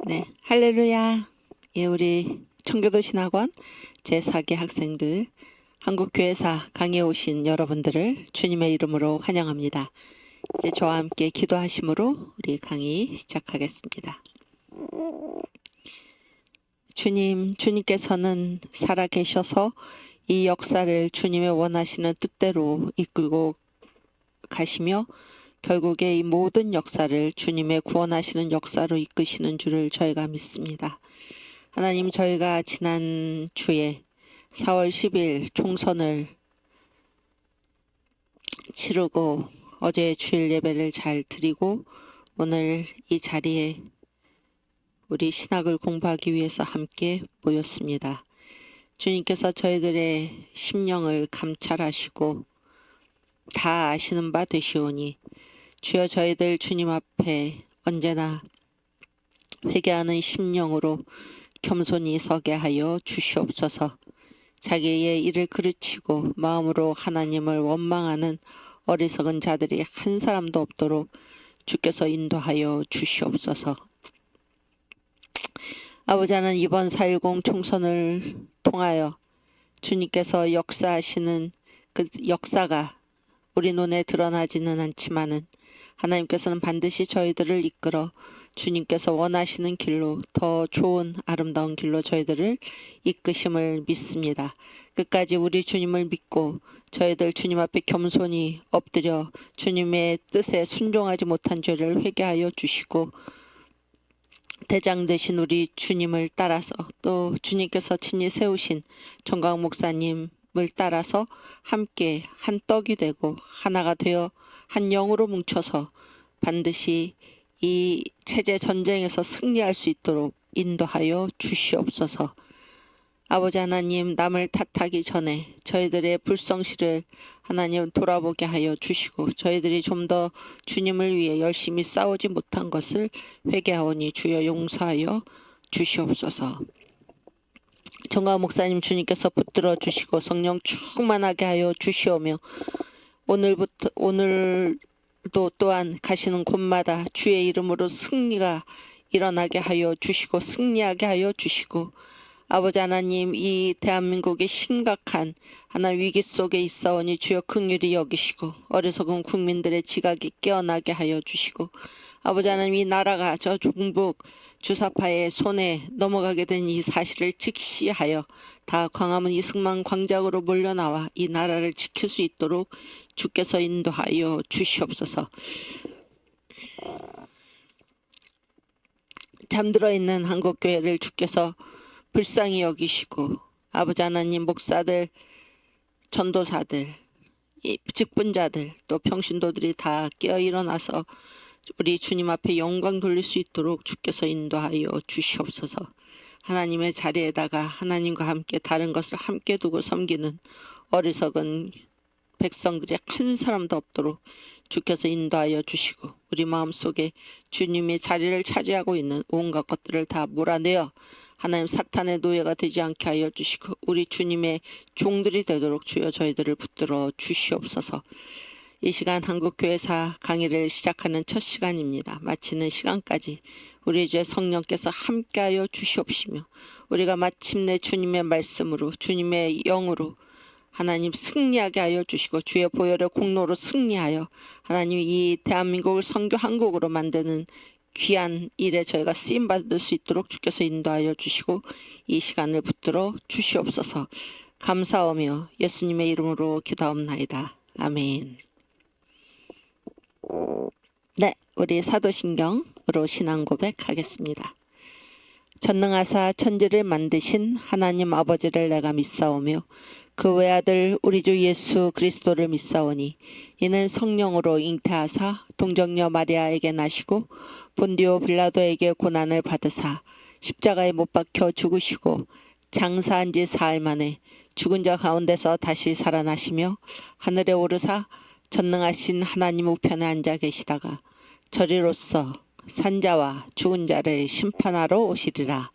네, 할렐루야. 예, 우리 청교도 신학원 제4기 학생들, 한국교회사 강의에 오신 여러분들을 주님의 이름으로 환영합니다. 이제 저와 함께 기도하심으로 우리 강의 시작하겠습니다. 주님께서는 살아계셔서 이 역사를 주님의 원하시는 뜻대로 이끌고 가시며 결국에 이 모든 역사를 주님의 구원하시는 역사로 이끄시는 줄을 저희가 믿습니다. 하나님, 저희가 지난 주에 4월 10일 총선을 치르고 어제 주일 예배를 잘 드리고 오늘 이 자리에 우리 신학을 공부하기 위해서 함께 모였습니다. 주님께서 저희들의 심령을 감찰하시고 다 아시는 바 되시오니 주여, 저희들 주님 앞에 언제나 회개하는 심령으로 겸손히 서게 하여 주시옵소서. 자기의 일을 그르치고 마음으로 하나님을 원망하는 어리석은 자들이 한 사람도 없도록 주께서 인도하여 주시옵소서. 아버지 하나님, 이번 4.10 총선을 통하여 주님께서 역사하시는 그 역사가 우리 눈에 드러나지는 않지만은 하나님께서는 반드시 저희들을 이끌어 주님께서 원하시는 길로, 더 좋은 아름다운 길로 저희들을 이끄심을 믿습니다. 끝까지 우리 주님을 믿고 저희들 주님 앞에 겸손히 엎드려 주님의 뜻에 순종하지 못한 죄를 회개하여 주시고 대장 되신 우리 주님을 따라서, 또 주님께서 친히 세우신 정광 목사님을 따라서 함께 한 떡이 되고 하나가 되어 한 영으로 뭉쳐서 반드시 이 체제 전쟁에서 승리할 수 있도록 인도하여 주시옵소서. 아버지 하나님, 남을 탓하기 전에 저희들의 불성실을 하나님 돌아보게 하여 주시고 저희들이 좀 더 주님을 위해 열심히 싸우지 못한 것을 회개하오니 주여 용서하여 주시옵소서. 정광 목사님, 주님께서 붙들어 주시고 성령 충만하게 하여 주시오며 오늘도 또한 가시는 곳마다 주의 이름으로 승리가 일어나게 하여 주시고 승리하게 하여 주시고, 아버지 하나님, 이 대한민국의 심각한 하나님 위기 속에 있사오니 주여 긍휼히 여기시고 어리석은 국민들의 지각이 깨어나게 하여 주시고, 아버지 하나님, 이 나라가 저 중북 주사파의 손에 넘어가게 된 이 사실을 직시하여 다 광화문 이승만 광장으로 몰려나와 이 나라를 지킬 수 있도록 주께서 인도하여 주시옵소서. 잠들어 있는 한국교회를 주께서 불쌍히 여기시고, 아버지 하나님, 목사들, 전도사들, 이 직분자들, 또 평신도들이 다 깨어 일어나서 우리 주님 앞에 영광 돌릴 수 있도록 주께서 인도하여 주시옵소서. 하나님의 자리에다가 하나님과 함께 다른 것을 함께 두고 섬기는 어리석은 백성들이 한 사람도 없도록 주께서 인도하여 주시고, 우리 마음속에 주님의 자리를 차지하고 있는 온갖 것들을 다 몰아내어 하나님 사탄의 노예가 되지 않게 하여 주시고 우리 주님의 종들이 되도록 주여 저희들을 붙들어 주시옵소서. 이 시간 한국교회사 강의를 시작하는 첫 시간입니다. 마치는 시간까지 우리 주의 성령께서 함께하여 주시옵시며 우리가 마침내 주님의 말씀으로 주님의 영으로 하나님 승리하게 하여 주시고 주의 보혈의 공로로 승리하여 하나님 이 대한민국을 선교 한국으로 만드는 귀한 일에 저희가 쓰임받을 수 있도록 주께서 인도하여 주시고 이 시간을 붙들어 주시옵소서. 감사하며 예수님의 이름으로 기도하옵나이다. 아멘. 네, 우리 사도신경으로 신앙 고백하겠습니다. 전능하사 천지를 만드신 하나님 아버지를 내가 믿사오며 그 외아들 우리 주 예수 그리스도를 믿사오니 이는 성령으로 잉태하사 동정녀 마리아에게 나시고 본디오 빌라도에게 고난을 받으사 십자가에 못 박혀 죽으시고 장사한 지 사흘 만에 죽은 자 가운데서 다시 살아나시며 하늘에 오르사 전능하신 하나님 우편에 앉아 계시다가 저리로서 산자와 죽은 자를 심판하러 오시리라.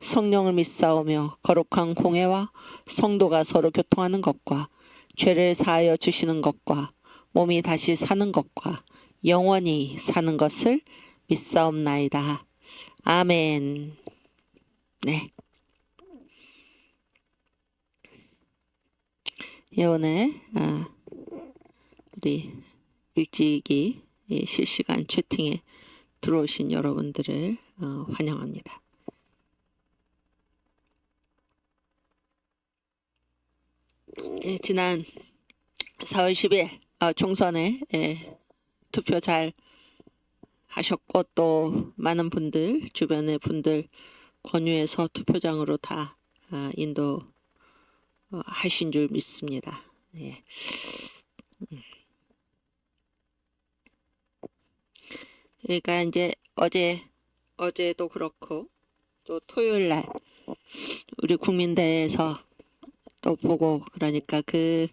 성령을 믿사오며 거룩한 공회와 성도가 서로 교통하는 것과 죄를 사하여 주시는 것과 몸이 다시 사는 것과 영원히 사는 것을 믿사옵나이다. 아멘. 네. 예, 오늘 우리 일찍이 실시간 채팅에 들어오신 여러분들을 환영합니다. 예, 지난 4월 10일 총선에 투표 잘 하셨고 또 많은 분들 주변의 분들 권유해서 투표장으로 다 인도 하신 줄 믿습니다. 예. 그러니까 이제 어제도 그렇고 또 토요일 날 우리 국민대에서 또 보고 그러니까 그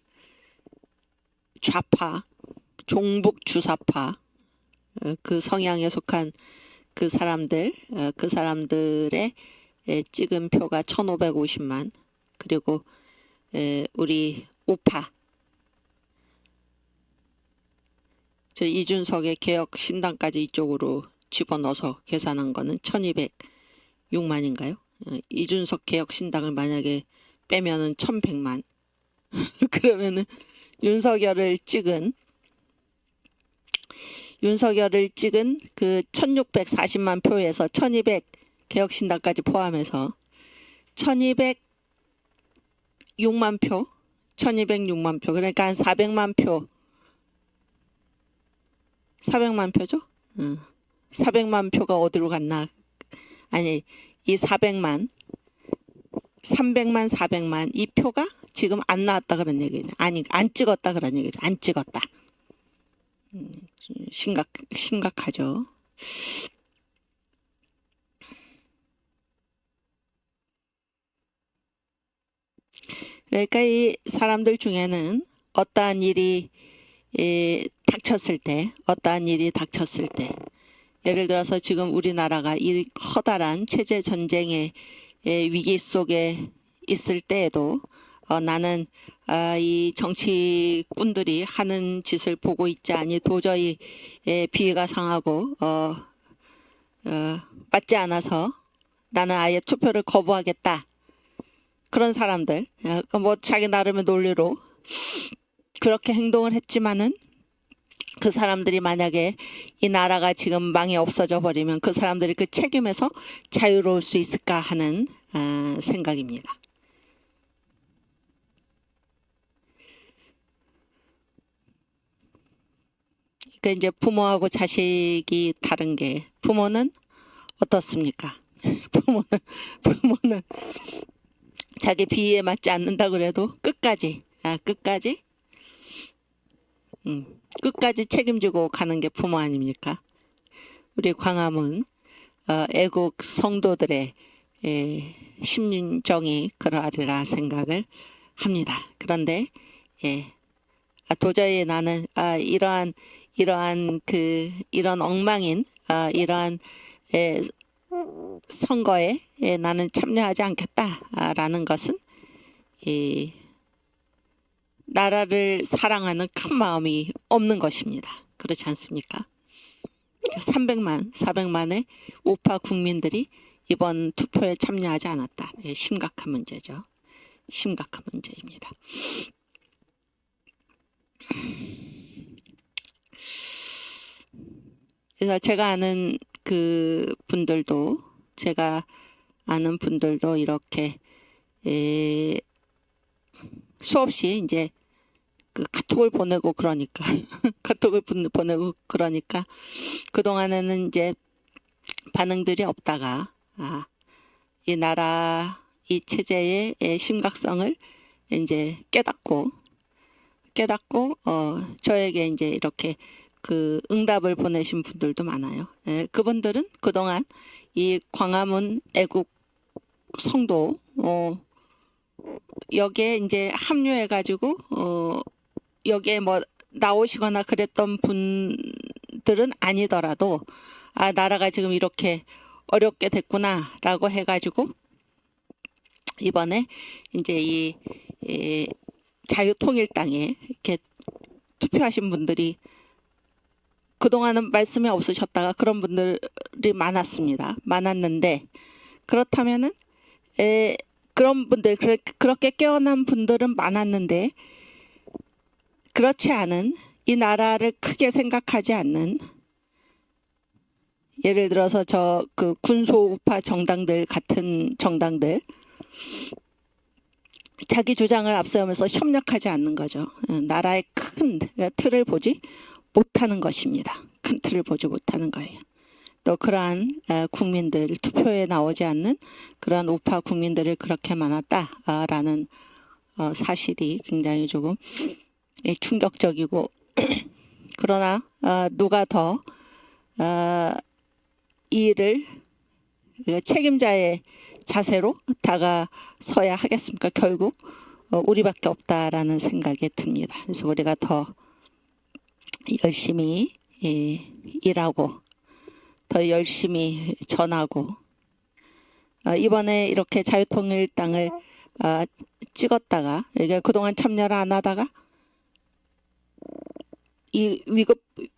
좌파 종북 주사파 그 성향에 속한 그 사람들의 찍은 표가 1550만 그리고 우리 우파 저 이준석의 개혁신당까지 이쪽으로 집어넣어서 계산한 거는 1206만인가요? 이준석 개혁신당을 만약에 빼면은 1100만 그러면은 윤석열을 찍은 그 1640만 표에서 1200 개혁신당까지 포함해서 1206만 표 그러니까 한 400만 표죠? 400만 표가 어디로 갔나? 아니 이 300만 400만 이 표가 지금 안 나왔다 그런 얘기죠. 아니 안 찍었다 그런 얘기죠. 안 찍었다. 심각하죠. 그러니까 이 사람들 중에는 어떠한 일이 닥쳤을 때 예를 들어서 지금 우리나라가 이 커다란 체제 전쟁의 위기 속에 있을 때에도 나는 이 정치꾼들이 하는 짓을 보고 있지 않니 도저히 비위가 상하고 맞지 않아서 나는 아예 투표를 거부하겠다. 그런 사람들 뭐 자기 나름의 논리로 그렇게 행동을 했지만은 그 사람들이 만약에 이 나라가 지금 망해 없어져 버리면 그 사람들이 그 책임에서 자유로울 수 있을까 하는 생각입니다. 그러니까 이제 부모하고 자식이 다른 게 부모는 어떻습니까? 부모는 자기 비위에 맞지 않는다 그래도 끝까지 책임지고 가는 게 부모 아닙니까? 우리 광화문 애국 성도들의 심정이 그러하리라 생각을 합니다. 그런데 도저히 나는 이러한 엉망인 이러한 선거에 나는 참여하지 않겠다라는 것은 이 나라를 사랑하는 큰 마음이 없는 것입니다. 그렇지 않습니까? 300만, 400만의 우파 국민들이 이번 투표에 참여하지 않았다. 심각한 문제죠. 심각한 문제입니다. 그래서 제가 아는 분들도 이렇게 수없이 이제 그 카톡을 보내고 그러니까 그동안에는 이제 반응들이 없다가 이 나라 이 체제의 심각성을 이제 깨닫고 저에게 이제 이렇게 그 응답을 보내신 분들도 많아요. 그분들은 그동안 이 광화문 애국 성도 여기에 이제 합류해 가지고 여기에 뭐 나오시거나 그랬던 분들은 아니더라도 나라가 지금 이렇게 어렵게 됐구나라고 해가지고 이번에 이제 이 자유통일당에 이렇게 투표하신 분들이 그동안은 말씀이 없으셨다가 그런 분들이 많았는데 그렇다면은 그런 분들 그렇게 깨어난 분들은 많았는데 그렇지 않은 이 나라를 크게 생각하지 않는 예를 들어서 저 그 군소 우파 정당들 같은 정당들 자기 주장을 앞세우면서 협력하지 않는 거죠. 나라의 큰 틀을 보지 못하는 것입니다. 큰 틀을 보지 못하는 거예요. 또 그러한 국민들 투표에 나오지 않는 그러한 우파 국민들이 그렇게 많았다라는 사실이 굉장히 조금 충격적이고 그러나 누가 더 이 일을 책임자의 자세로 다가서야 하겠습니까? 결국 우리밖에 없다라는 생각이 듭니다. 그래서 우리가 더 열심히 일하고 더 열심히 전하고 이번에 이렇게 자유통일당을 찍었다가 이게 그동안 참여를 안 하다가 이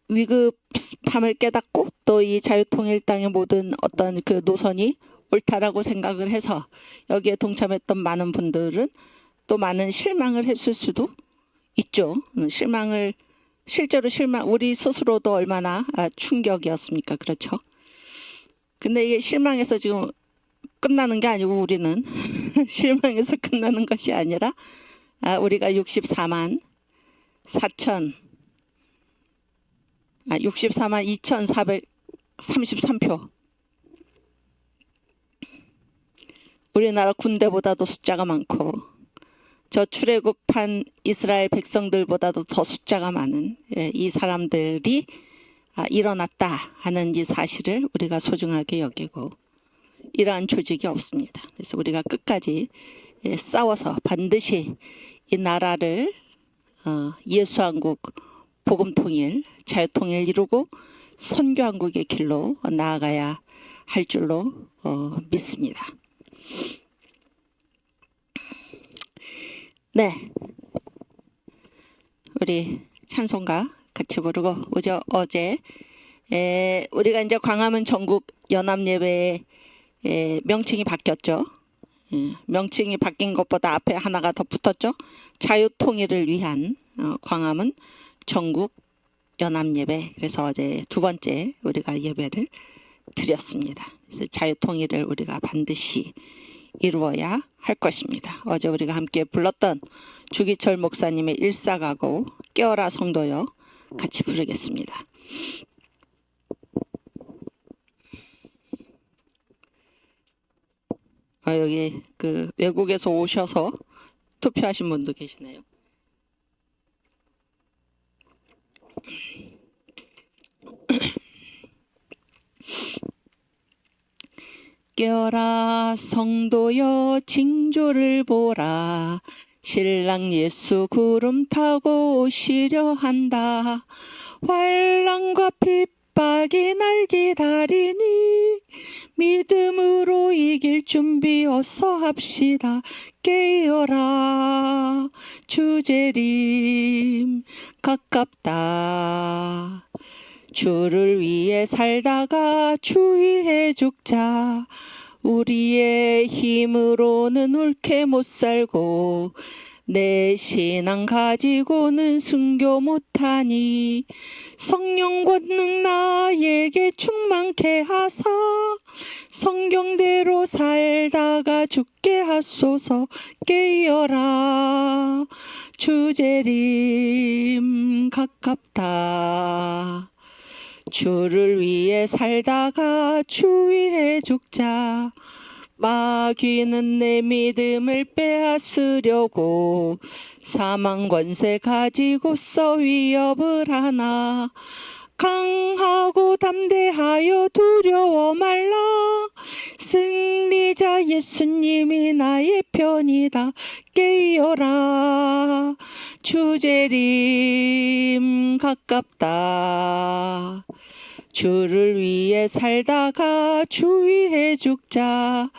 위급함을 깨닫고 또 이 자유통일당의 모든 어떤 그 노선이 옳다라고 생각을 해서 여기에 동참했던 많은 분들은 또 많은 실망을 했을 수도 있죠. 실제로 우리 스스로도 얼마나 충격이었습니까? 그렇죠. 근데 이게 실망해서 지금 끝나는 게 아니고 우리는 실망해서 끝나는 것이 아니라 우리가 64만 2,433표 우리나라 군대보다도 숫자가 많고 저 출애굽한 이스라엘 백성들보다도 더 숫자가 많은 이 사람들이 일어났다 하는 이 사실을 우리가 소중하게 여기고 이러한 조직이 없습니다. 그래서 우리가 끝까지 싸워서 반드시 이 나라를 예수한국 복음통일, 자유통일 이루고 선교한국의 길로 나아가야 할 줄로 믿습니다. 네, 우리 찬송가 같이 부르고 어제 우리가 이제 광화문 전국 연합예배 명칭이 바뀌었죠. 명칭이 바뀐 것보다 앞에 하나가 더 붙었죠. 자유통일을 위한 광화문 전국 연합예배. 그래서 어제 두 번째 우리가 예배를 드렸습니다. 그래서 자유통일을 우리가 반드시 이루어야 할 것입니다. 어제 우리가 함께 불렀던 주기철 목사님의 일사가고 깨어라 성도여 같이 부르겠습니다. 여기 그 외국에서 오셔서 투표하신 분도 계시네요. 깨어라 성도여 징조를 보라 신랑 예수 구름 타고 오시려 한다. 환난과 핍박이 날 기다리니 믿음으로 이길 준비 어서 합시다. 깨어라 주재림 가깝다. 주를 위해 살다가 주 위해 죽자. 우리의 힘으로는 옳게 못 살고 내 신앙 가지고는 순교 못하니 성령 권능 나에게 충만케 하사 성경대로 살다가 죽게 하소서. 깨어라 주재림 가깝다. 주를 위해 살다가 주 위해 죽자. 마귀는 내 믿음을 빼앗으려고 사망 권세 가지고서 위협을 하나. 강하고 담대하여 두려워 말라. 승리자 예수님이 나의 편이다. 깨어라 주재림 가깝다. 주를 위해 살다가 주 위해 죽자.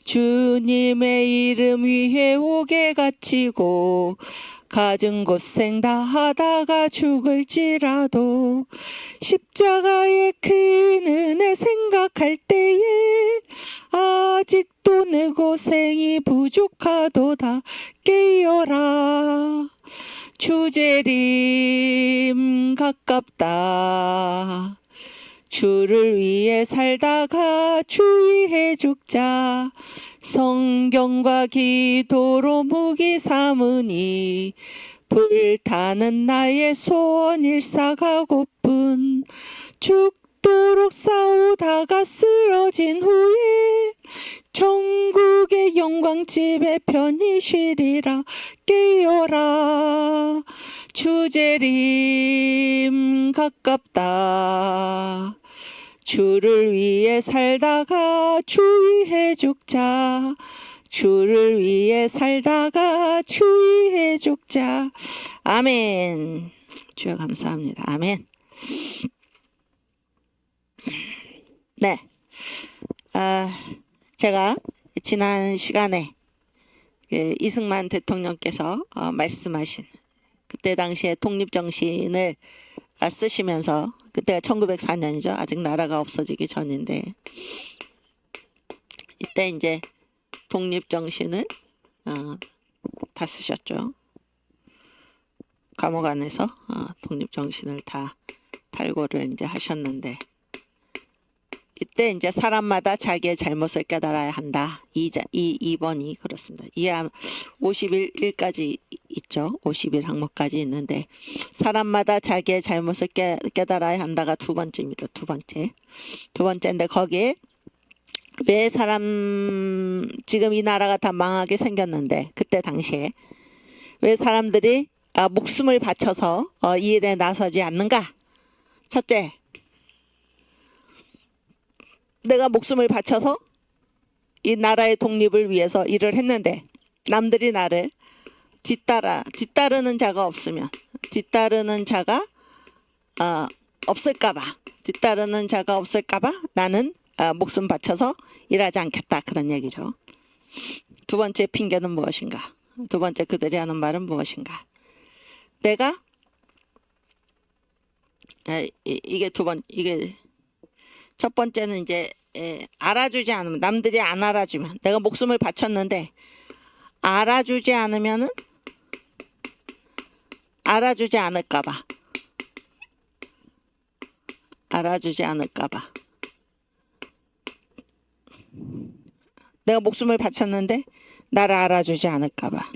주님의 이름 위에 옥에 갇히고 가진 고생 다 하다가 죽을지라도 십자가의 큰 은혜 생각할 때에 아직도 내 고생이 부족하도다 깨어라. 주재림 가깝다. 주를 위해 살다가 주의해 죽자. 성경과 기도로 무기 삼으니 불타는 나의 소원 일사가고픈 죽도록 싸우다가 쓰러진 후에 천국의 영광집에 편히 쉬리라. 깨어라. 주재림 가깝다. 주를 위해 살다가 주의해 죽자. 주를 위해 살다가 주의해 죽자. 아멘. 주여 감사합니다. 아멘. 네. 제가 지난 시간에 이승만 대통령께서 말씀하신 그때 당시에 독립정신을 쓰시면서, 그때가 1904년이죠. 아직 나라가 없어지기 전인데, 이때 이제 독립정신을 다 쓰셨죠. 감옥 안에서 독립정신을 다 탈고를 이제 하셨는데, 이때 이제 사람마다 자기의 잘못을 깨달아야 한다. 2번이 그렇습니다. 이하 51일까지 있죠. 51항목까지 있는데, 사람마다 자기의 잘못을 깨달아야 한다가 두 번째입니다. 두 번째인데, 거기에 왜 지금 이 나라가 다 망하게 생겼는데, 그때 당시에 왜 사람들이 목숨을 바쳐서 이 일에 나서지 않는가? 첫째, 내가 목숨을 바쳐서 이 나라의 독립을 위해서 일을 했는데 남들이 나를 뒤따르는 자가 없으면, 뒤따르는 자가 없을까봐 나는 목숨 바쳐서 일하지 않겠다, 그런 얘기죠. 두 번째 핑계는 무엇인가? 두 번째 그들이 하는 말은 무엇인가? 내가 이게 첫 번째는 이제 알아주지 않으면, 남들이 안 알아주면, 내가 목숨을 바쳤는데 알아주지 않으면은 알아주지 않을까봐 내가 목숨을 바쳤는데 나를 알아주지 않을까봐.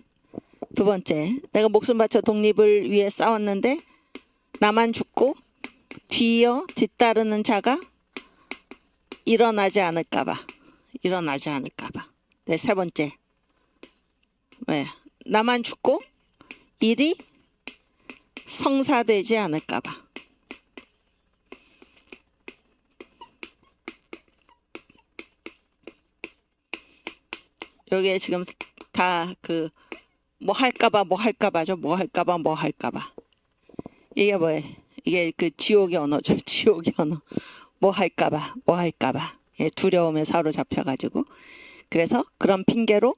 두 번째, 내가 목숨 바쳐 독립을 위해 싸웠는데 나만 죽고 뒤따르는 자가 일어나지 않을까봐. 네, 세 번째, 왜 나만 죽고 일이 성사되지 않을까봐. 여기에 지금 다 뭐 할까봐죠. 이게 뭐예요? 이게 지옥의 언어죠. 지옥의 언어. 뭐 할까봐. 예, 두려움에 사로잡혀가지고. 그래서 그런 핑계로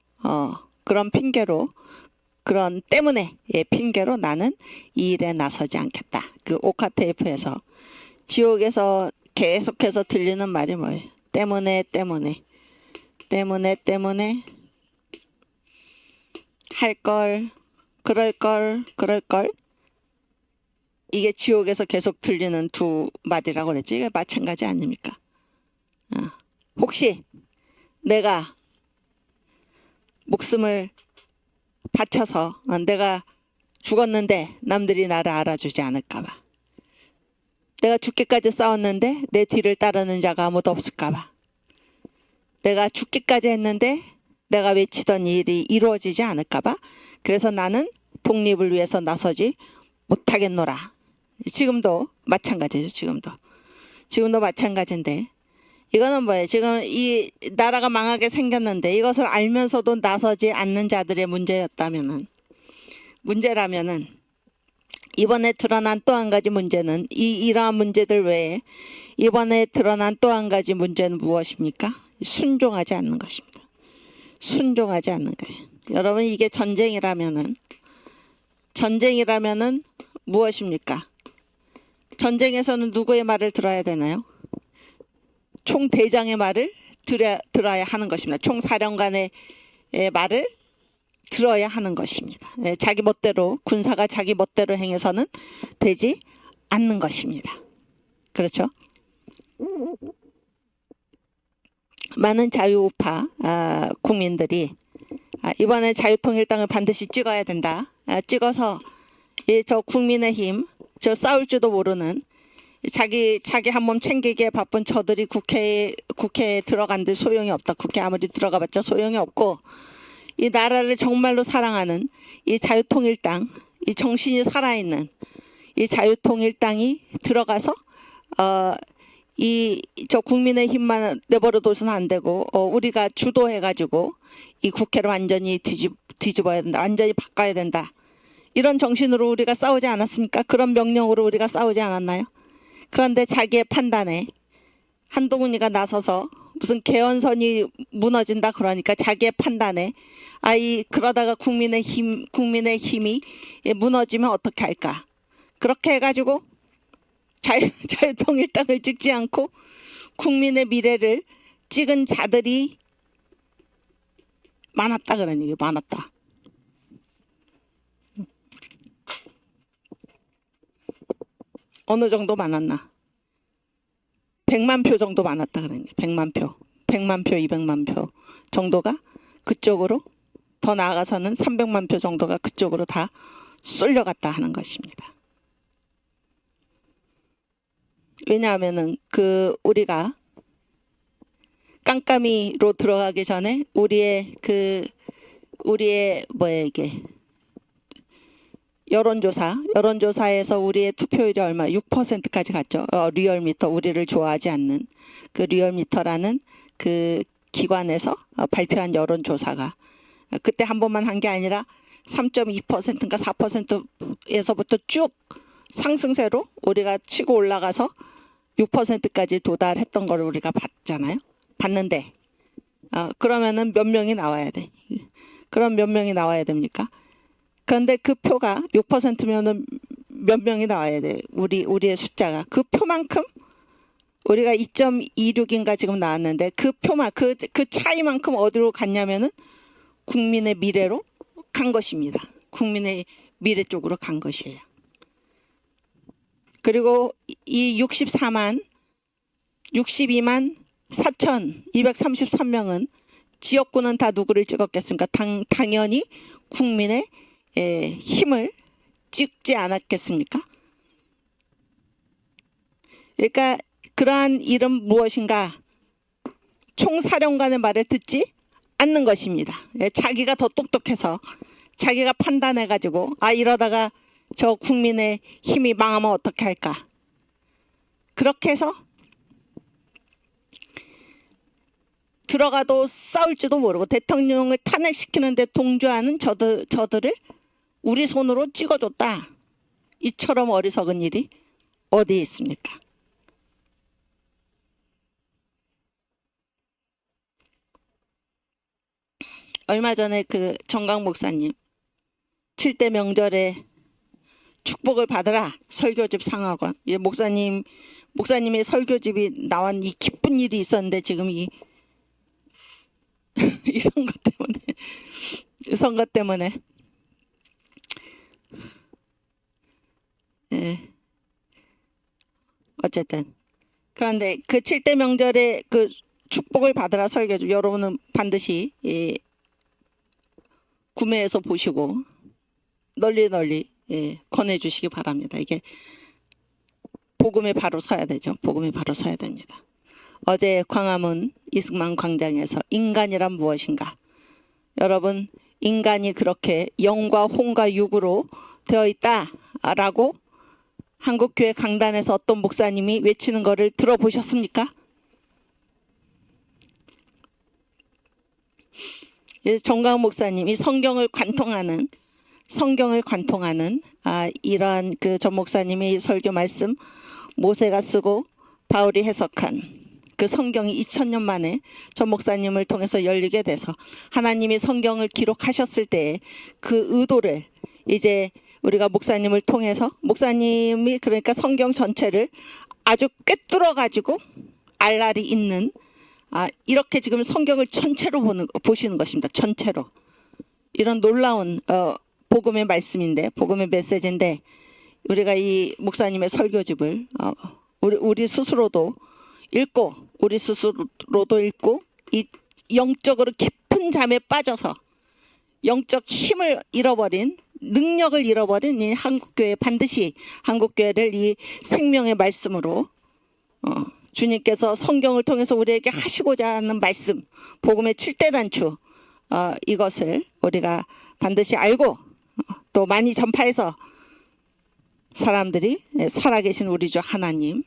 나는 이 일에 나서지 않겠다. 오카테이프에서, 지옥에서 계속해서 들리는 말이 뭐예요? 때문에 할걸, 그럴걸. 이게 지옥에서 계속 들리는 두 마디라고 그랬지. 이게 마찬가지 아닙니까? 혹시 내가 목숨을 바쳐서 내가 죽었는데 남들이 나를 알아주지 않을까봐, 내가 죽기까지 싸웠는데 내 뒤를 따르는 자가 아무도 없을까봐, 내가 죽기까지 했는데 내가 외치던 일이 이루어지지 않을까봐, 그래서 나는 독립을 위해서 나서지 못하겠노라. 지금도 마찬가지죠. 지금도 마찬가지인데, 이거는 뭐예요? 지금 이 나라가 망하게 생겼는데 이것을 알면서도 나서지 않는 자들의 문제라면은, 이번에 드러난 또 한 가지 문제는, 이러한 문제들 외에 이번에 드러난 또 한 가지 문제는 무엇입니까? 순종하지 않는 것입니다. 순종하지 않는 거예요. 여러분, 이게 전쟁이라면은 전쟁이라면은 무엇입니까? 전쟁에서는 누구의 말을 들어야 되나요? 총대장의 말을 들어야 하는 것입니다. 총사령관의 말을 들어야 하는 것입니다. 자기 멋대로 군사가 자기 멋대로 행해서는 되지 않는 것입니다. 그렇죠? 많은 자유우파 국민들이 이번에 자유통일당을 반드시 찍어야 된다. 찍어서 저 국민의힘 저 싸울지도 모르는 자기 한 몸 챙기기에 바쁜 저들이 국회에 들어간들 소용이 없다. 국회 아무리 들어가봤자 소용이 없고 이 나라를 정말로 사랑하는 이 자유통일당, 이 정신이 살아있는 이 자유통일당이 들어가서 저 국민의힘만 내버려둬서는 안 되고 우리가 주도해가지고 이 국회를 완전히 뒤집어야 된다. 완전히 바꿔야 된다. 이런 정신으로 우리가 싸우지 않았습니까? 그런 명령으로 우리가 싸우지 않았나요? 그런데 자기의 판단에 한동훈이가 나서서 무슨 개헌선이 무너진다 그러니까 자기의 판단에 그러다가 국민의힘이 무너지면 어떻게 할까? 그렇게 해가지고 자유통일당을 찍지 않고 국민의 미래를 찍은 자들이 많았다 그런 얘기 많았다. 어느 정도 많았나? 100만 표 정도 많았다 그런 얘기. 100만 표, 200만 표 정도가 그쪽으로 더 나아가서는 300만 표 정도가 그쪽으로 다 쏠려갔다 하는 것입니다. 왜냐하면은 우리가 깜깜이로 들어가기 전에 우리의 뭐야 이게 여론조사에서 우리의 투표율이 얼마 6%까지 갔죠. 리얼미터 우리를 좋아하지 않는 그 리얼미터라는 그 기관에서 발표한 여론조사가 그때 한 번만 한 게 아니라 3.2%인가 4%에서부터 쭉 상승세로 우리가 치고 올라가서 6%까지 도달했던 걸 우리가 봤는데 그러면은 몇 명이 나와야 돼. 그럼 몇 명이 나와야 됩니까? 그런데 그 표가 6%면은 몇 명이 나와야 돼. 우리의 숫자가 그 표만큼 우리가 2.26인가 지금 나왔는데 그 차이만큼 어디로 갔냐면은 국민의 미래로 간 것입니다. 국민의 미래 쪽으로 간 것이에요. 그리고 이 62만 4,233명은 지역구는 다 누구를 찍었겠습니까? 당연히 국민의 힘을 찍지 않았겠습니까? 그러니까 그러한 일은 무엇인가? 총사령관의 말을 듣지 않는 것입니다. 자기가 더 똑똑해서 자기가 판단해가지고 이러다가 저 국민의 힘이 망하면 어떻게 할까? 그렇게 해서 들어가도 싸울지도 모르고 대통령을 탄핵시키는 데 동조하는 저들을 우리 손으로 찍어줬다. 이처럼 어리석은 일이 어디에 있습니까? 얼마 전에 그 정강 목사님 7대 명절에 축복을 받으라 설교집 상하관 목사님의 설교집이 나온 이 기쁜 일이 있었는데 지금 이 선거 때문에 어쨌든 그런데 그 7대 명절에 그 축복을 받으라 설교집 여러분은 반드시 구매해서 보시고 널리 권해주시기 바랍니다. 이게 복음에 바로 서야 되죠. 복음에 바로 서야 됩니다. 어제 광화문 이승만 광장에서 인간이란 무엇인가? 여러분 인간이 그렇게 영과 혼과 육으로 되어 있다라고 한국교회 강단에서 어떤 목사님이 외치는 것을 들어보셨습니까? 정강 목사님이 성경을 관통하는 이러한 그 전 목사님의 설교 말씀 모세가 쓰고 바울이 해석한 그 성경이 2000년 만에 전 목사님을 통해서 열리게 돼서 하나님이 성경을 기록하셨을 때의 그 의도를 이제 우리가 목사님을 통해서 목사님이 그러니까 성경 전체를 아주 꿰뚫어 가지고 알 날이 있는 이렇게 지금 성경을 전체로 보시는 것입니다. 전체로. 이런 놀라운 복음의 말씀인데 복음의 메시지인데 우리가 이 목사님의 설교집을 우리 스스로도 읽고 이 영적으로 깊은 잠에 빠져서 영적 힘을 잃어버린 능력을 잃어버린 이 한국교회 반드시 한국교회를 이 생명의 말씀으로 주님께서 성경을 통해서 우리에게 하시고자 하는 말씀 복음의 7대 단추 이것을 우리가 반드시 알고 또 많이 전파해서 사람들이 살아계신 우리 주 하나님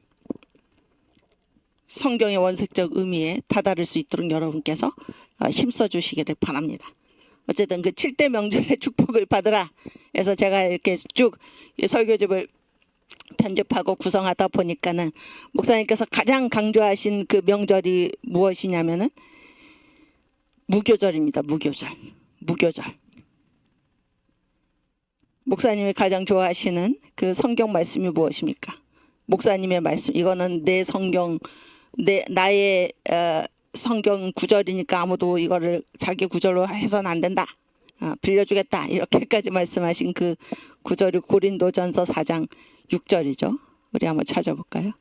성경의 원색적 의미에 다다를 수 있도록 여러분께서 힘써 주시기를 바랍니다. 어쨌든 그 7대 명절의 축복을 받으라 해서 제가 이렇게 쭉 설교집을 편집하고 구성하다 보니까는 목사님께서 가장 강조하신 그 명절이 무엇이냐면은 무교절입니다. 무교절. 목사님이 가장 좋아하시는 그 성경 말씀이 무엇입니까? 목사님의 말씀. 이거는 내 성경, 나의 성경 구절이니까 아무도 이거를 자기 구절로 해서는 안 된다. 빌려주겠다. 이렇게까지 말씀하신 그 구절이 고린도전서 4장 6절이죠. 우리 한번 찾아볼까요?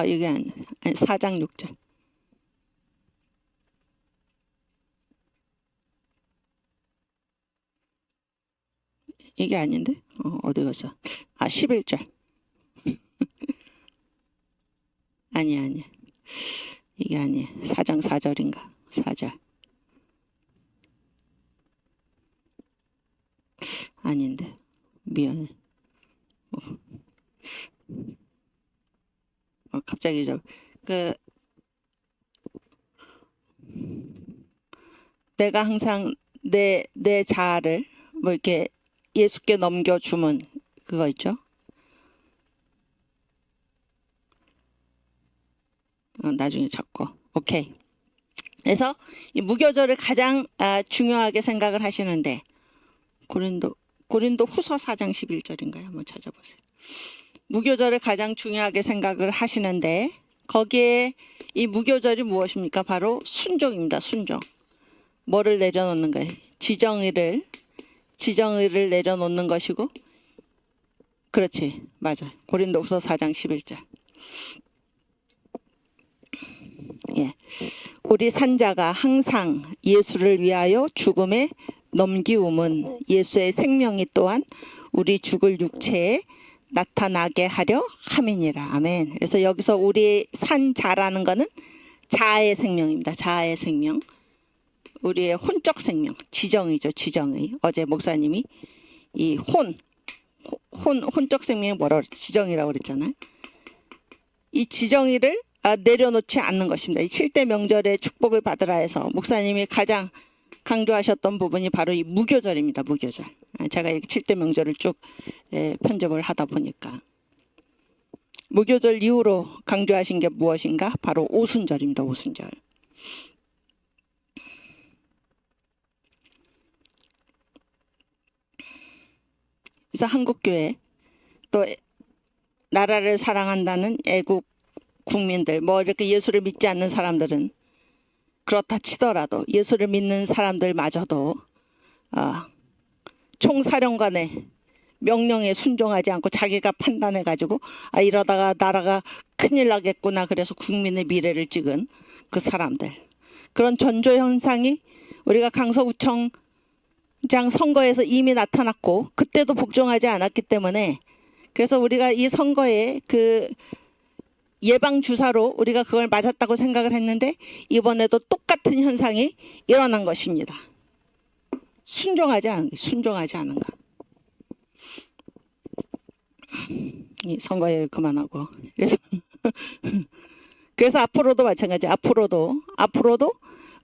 이게 아니 4장 6절. 이게 아닌데? 어디 갔어? 11절. 아니야. 이게 아니에요. 4장 4절인가? 4절. 아닌데. 미안해. 갑자기 내가 항상 내 자아를 뭐 이렇게 예수께 넘겨주면 그거 있죠. 나중에 찾고. 오케이. 그래서 이 무교절을 가장 중요하게 생각을 하시는데 고린도 후서 4장 11절인가요? 한번 찾아보세요. 무교절을 가장 중요하게 생각을 하시는데 거기에 이 무교절이 무엇입니까? 바로 순종입니다. 순종. 뭐를 내려놓는 거예요? 지정의를 내려놓는 것이고 그렇지. 맞아. 고린도후서 4장 11절. 예. 우리 산자가 항상 예수를 위하여 죽음에 넘기움은 예수의 생명이 또한 우리 죽을 육체에 나타나게 하려 함이니라. 아멘. 그래서 여기서 우리 산자라는 것은 자아의 생명입니다. 자아의 생명. 우리의 혼적 생명. 지정의죠. 지정의. 어제 목사님이 이 혼적 생명이 뭐라고 그랬지? 지정의라고 그랬잖아요. 이 지정의를 내려놓지 않는 것입니다. 이 7대 명절의 축복을 받으라 해서 목사님이 가장 강조하셨던 부분이 바로 이 무교절입니다. 무교절. 제가 이렇게 7대 명절을 쭉 편집을 하다 보니까 무교절 이후로 강조하신 게 무엇인가? 바로 오순절입니다. 오순절. 그래서 한국교회 또 나라를 사랑한다는 애국 국민들 뭐 이렇게 예수를 믿지 않는 사람들은 그렇다 치더라도 예수를 믿는 사람들마저도 총사령관의 명령에 순종하지 않고 자기가 판단해가지고 이러다가 나라가 큰일 나겠구나 그래서 국민의 미래를 찍은 그 사람들 그런 전조 현상이 우리가 강서구청장 선거에서 이미 나타났고 그때도 복종하지 않았기 때문에 그래서 우리가 이 선거에 그 예방 주사로 우리가 그걸 맞았다고 생각을 했는데 이번에도 똑같은 현상이 일어난 것입니다. 순종하지 않은 것. 이 선거에 그만하고 그래서 앞으로도 마찬가지. 앞으로도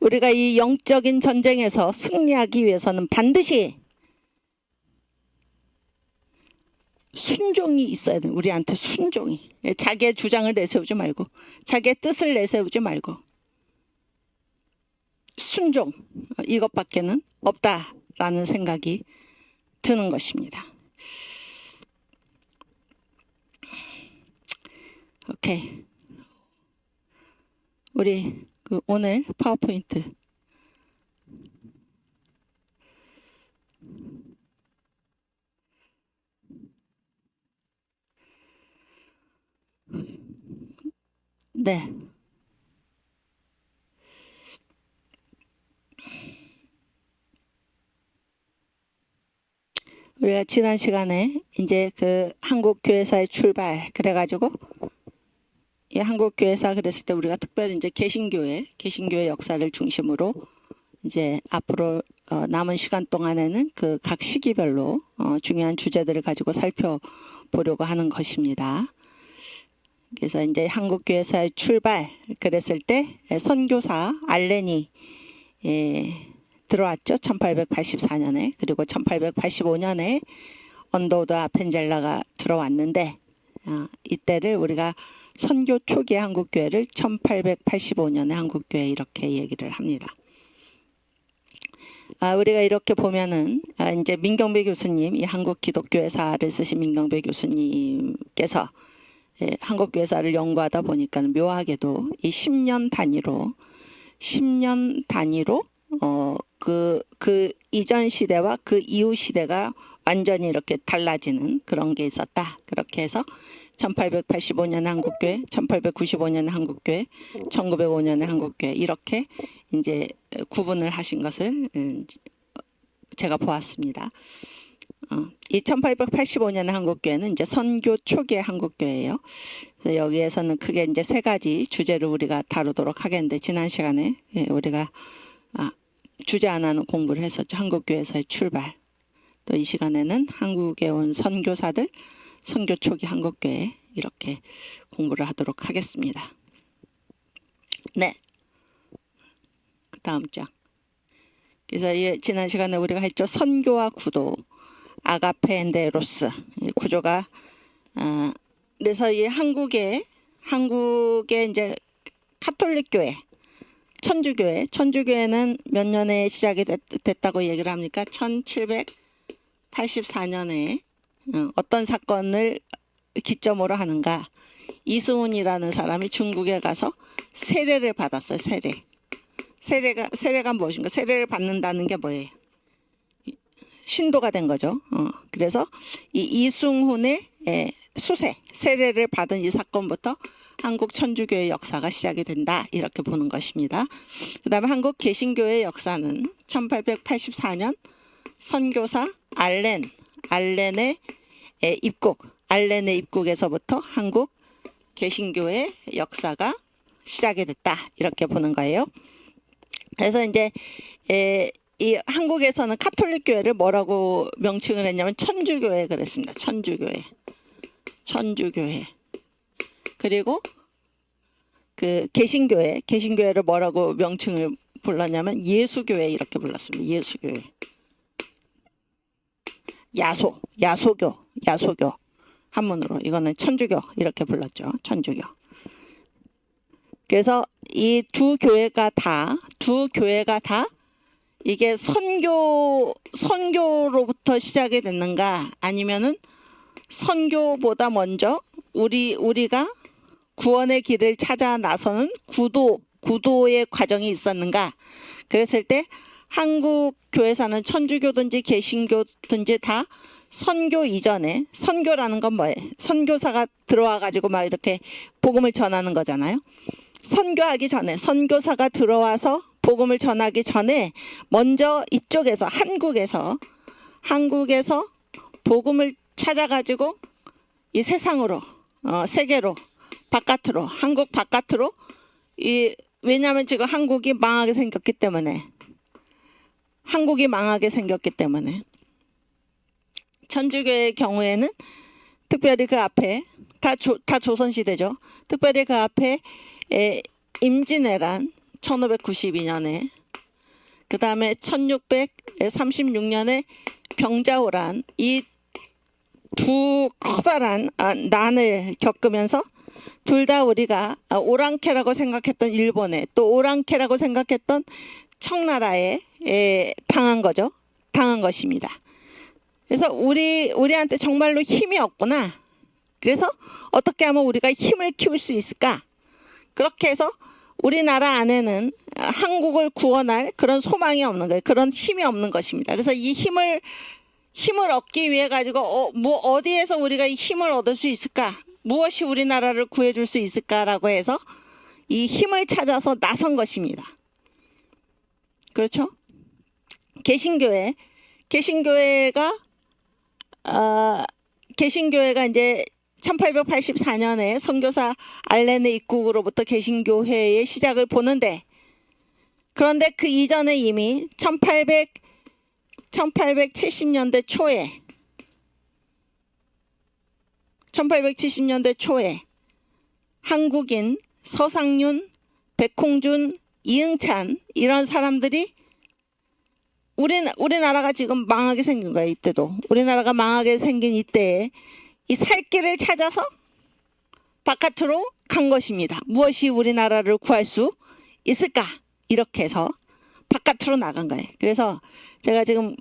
우리가 이 영적인 전쟁에서 승리하기 위해서는 반드시 순종이 있어야 돼. 우리한테 순종이. 자기의 주장을 내세우지 말고, 자기의 뜻을 내세우지 말고, 순종, 이것밖에는 없다라는 생각이 드는 것입니다. 오케이. 우리 오늘 파워포인트 네. 우리가 지난 시간에 이제 한국 교회사의 출발 그래가지고 이 한국 교회사 그랬을 때 우리가 특별히 이제 개신교회 역사를 중심으로 이제 앞으로 남은 시간 동안에는 각 시기별로 중요한 주제들을 가지고 살펴보려고 하는 것입니다. 그래서 이제 한국 교회사의 출발 그랬을 때 선교사 알렌이 들어왔죠. 1884년에. 그리고 1885년에 언더우드 아펜젤라가 들어왔는데 이때를 우리가 선교 초기의 한국교회를 1885년의 한국교회 이렇게 얘기를 합니다. 우리가 이렇게 보면은 이제 민경배 교수님, 이 한국기독교회사를 쓰신 민경배 교수님께서 한국교회사를 연구하다 보니까 묘하게도 이 10년 단위로 그 이전 시대와 그 이후 시대가 완전히 이렇게 달라지는 그런 게 있었다. 그렇게 해서 1885년 한국교회, 1895년 한국교회, 1905년의 한국교회 이렇게 이제 구분을 하신 것을 제가 보았습니다. 이 1885년의 한국교회는 이제 선교 초기의 한국교회예요. 그래서 여기에서는 크게 이제 세 가지 주제를 우리가 다루도록 하겠는데 지난 시간에 우리가 주제 하나는 공부를 했었죠. 한국교회에서의 출발. 또 이 시간에는 한국에 온 선교사들, 선교 초기 한국교회 이렇게 공부를 하도록 하겠습니다. 네. 그 다음 장. 그래서 지난 시간에 우리가 했죠. 선교와 구도, 아가페 엔데로스 구조가 그래서 이 한국의 이제 카톨릭 교회, 천주교회는 몇 년에 시작이 됐다고 얘기를 합니까? 1784년에 어떤 사건을 기점으로 하는가? 이승훈이라는 사람이 중국에 가서 세례를 받았어요. 세례가 무엇인가? 세례를 받는다는 게 뭐예요? 신도가 된 거죠. 그래서 이 이승훈의 세례를 받은 이 사건부터 한국 천주교의 역사가 시작이 된다. 이렇게 보는 것입니다. 그 다음에 한국 개신교의 역사는 1884년 선교사 알렌의 입국에서부터 한국 개신교의 역사가 시작이 됐다. 이렇게 보는 거예요. 그래서 이제 이 한국에서는 카톨릭 교회를 뭐라고 명칭을 했냐면 천주교회 그랬습니다. 천주교회. 그리고 그 개신교회를 뭐라고 명칭을 불렀냐면 예수교회 이렇게 불렀습니다. 예수교회. 야소교 한문으로 이거는 천주교 이렇게 불렀죠. 천주교. 그래서 이 두 교회가 다 이게 선교로부터 시작이 됐는가 아니면은 선교보다 먼저 우리가 구원의 길을 찾아 나서는 구도의 과정이 있었는가? 그랬을 때 한국 교회사는 천주교든지 개신교든지 다 선교 이전에 선교라는 건 뭐예요? 선교사가 들어와 가지고 막 이렇게 복음을 전하는 거잖아요. 선교하기 전에 선교사가 들어와서 복음을 전하기 전에 먼저 이쪽에서 한국에서 복음을 찾아가지고 이 세상으로 세계로 바깥으로 한국 바깥으로 왜냐하면 지금 한국이 망하게 생겼기 때문에 천주교의 경우에는 특별히 그 앞에 다 조선시대죠. 특별히 그 앞에 임진왜란 1592년에 그 다음에 1636년에 병자호란 이 두 커다란 난을 겪으면서 둘 다 우리가 오랑캐라고 생각했던 일본에 또 오랑캐라고 생각했던 청나라에 당한 거죠. 당한 것입니다. 그래서 우리한테 정말로 힘이 없구나. 그래서 어떻게 하면 우리가 힘을 키울 수 있을까? 그렇게 해서 우리나라 안에는 한국을 구원할 그런 소망이 없는 거예요. 그런 힘이 없는 것입니다. 그래서 이 힘을 얻기 위해 가지고 어디에서 우리가 이 힘을 얻을 수 있을까? 무엇이 우리나라를 구해줄 수 있을까라고 해서 이 힘을 찾아서 나선 것입니다. 그렇죠? 개신교회가 이제 1884년에 선교사 알렌의 입국으로부터 개신교회의 시작을 보는데, 그런데 그 이전에 이미 1870년대 초에 한국인 서상윤, 백홍준, 이응찬 이런 사람들이 우리나라가 지금 망하게 생긴 거예요. 이때도 우리나라가 망하게 생긴 이때에 이 살 길을 찾아서 바깥으로 간 것입니다. 무엇이 우리나라를 구할 수 있을까? 이렇게 해서 바깥으로 나간 거예요. 그래서 제가 지금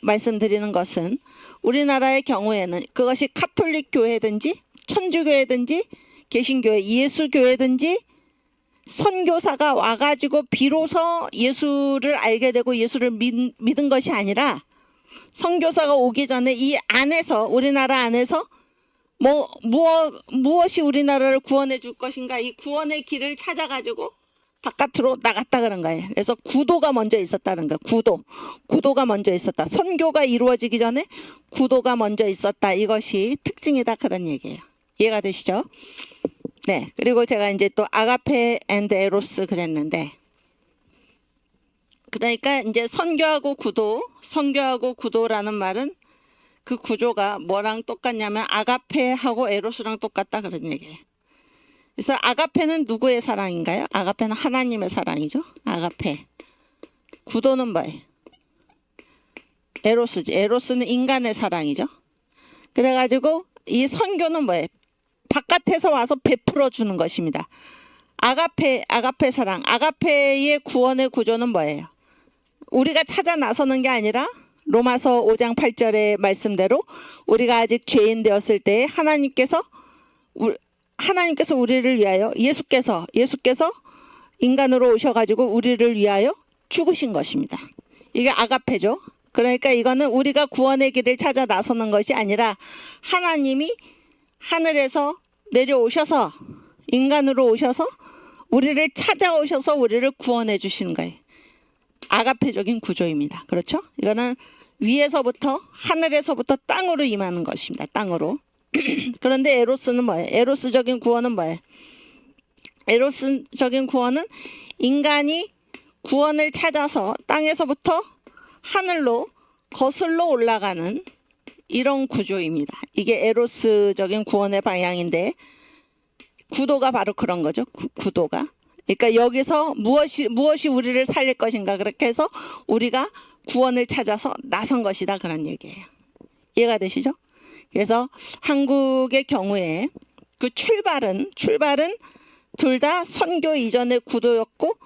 말씀드리는 것은 우리나라의 경우에는 그것이 카톨릭 교회든지 천주교회든지 개신교회, 예수교회든지 선교사가 와가지고 비로소 예수를 알게 되고 예수를 믿은 것이 아니라 선교사가 오기 전에 이 안에서 우리나라 안에서 무엇이 우리나라를 구원해 줄 것인가, 이 구원의 길을 찾아가지고 바깥으로 나갔다 그런 거예요. 그래서 구도가 먼저 있었다는 거예요. 구도가 먼저 있었다. 선교가 이루어지기 전에 구도가 먼저 있었다. 이것이 특징이다 그런 얘기예요. 이해가 되시죠? 네. 그리고 제가 이제 또 아가페 앤드 에로스 그랬는데, 그러니까 이제 선교하고 구도라는 말은 그 구조가 뭐랑 똑같냐면 아가페하고 에로스랑 똑같다 그런 얘기예요. 그래서 아가페는 누구의 사랑인가요? 아가페는 하나님의 사랑이죠. 아가페. 구도는 뭐예요? 에로스지. 에로스는 인간의 사랑이죠. 그래가지고 이 선교는 뭐예요? 바깥에서 와서 베풀어 주는 것입니다. 아가페 사랑. 아가페의 구원의 구조는 뭐예요? 우리가 찾아 나서는 게 아니라 로마서 5장 8절의 말씀대로 우리가 아직 죄인 되었을 때 하나님께서 우리를 위하여 예수께서 인간으로 오셔가지고 우리를 위하여 죽으신 것입니다. 이게 아가페죠. 그러니까 이거는 우리가 구원의 길을 찾아 나서는 것이 아니라 하나님이 하늘에서 내려오셔서 인간으로 오셔서 우리를 찾아오셔서 우리를 구원해 주시는 거예요. 아가페적인 구조입니다. 그렇죠? 이거는 위에서부터 하늘에서부터 땅으로 임하는 것입니다. 땅으로. 그런데 에로스는 뭐예요? 에로스적인 구원은 뭐예요? 에로스적인 구원은 인간이 구원을 찾아서 땅에서부터 하늘로 거슬러 올라가는 이런 구조입니다. 이게 에로스적인 구원의 방향인데, 구도가 바로 그런 거죠. 구도가. 그러니까 여기서 무엇이 우리를 살릴 것인가, 그렇게 해서 우리가 구원을 찾아서 나선 것이다 그런 얘기예요. 이해가 되시죠? 그래서 한국의 경우에 그 출발은 둘 다 선교 이전의 구도였고,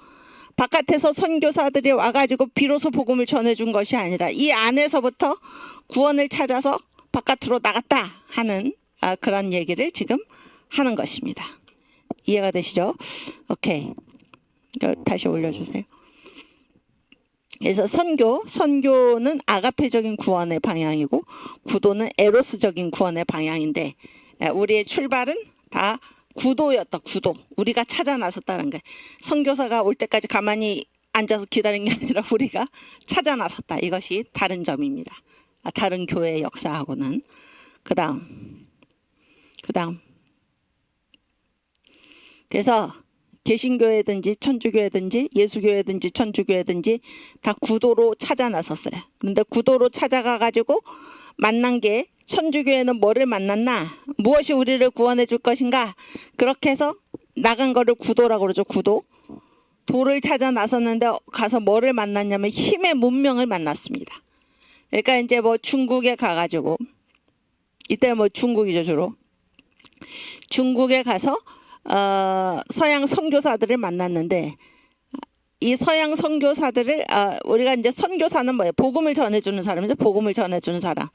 바깥에서 선교사들이 와가지고 비로소 복음을 전해준 것이 아니라 이 안에서부터 구원을 찾아서 바깥으로 나갔다 하는 그런 얘기를 지금 하는 것입니다. 이해가 되시죠? 오케이. 다시 올려주세요. 그래서 선교는 아가페적인 구원의 방향이고 구도는 에로스적인 구원의 방향인데, 우리의 출발은 다 구도였다. 구도. 우리가 찾아 나섰다는 거예요. 선교사가 올 때까지 가만히 앉아서 기다린 게 아니라 우리가 찾아 나섰다. 이것이 다른 점입니다. 다른 교회의 역사하고는. 그 다음. 그래서 개신교회든지 천주교회든지 예수교회든지 천주교회든지 다 구도로 찾아 나섰어요. 그런데 구도로 찾아가 가지고 만난 게, 천주교회는 뭐를 만났나? 무엇이 우리를 구원해 줄 것인가? 그렇게 해서 나간 거를 구도라고 그러죠. 구도. 도를 찾아 나섰는데 가서 뭐를 만났냐면 힘의 문명을 만났습니다. 그러니까 이제 뭐 중국에 가가지고 이때 뭐 중국이죠 주로. 중국에 가서 서양 선교사들을 만났는데 이 서양 선교사들을 우리가 이제 선교사는 뭐예요? 복음을 전해주는 사람이죠. 복음을 전해주는 사람.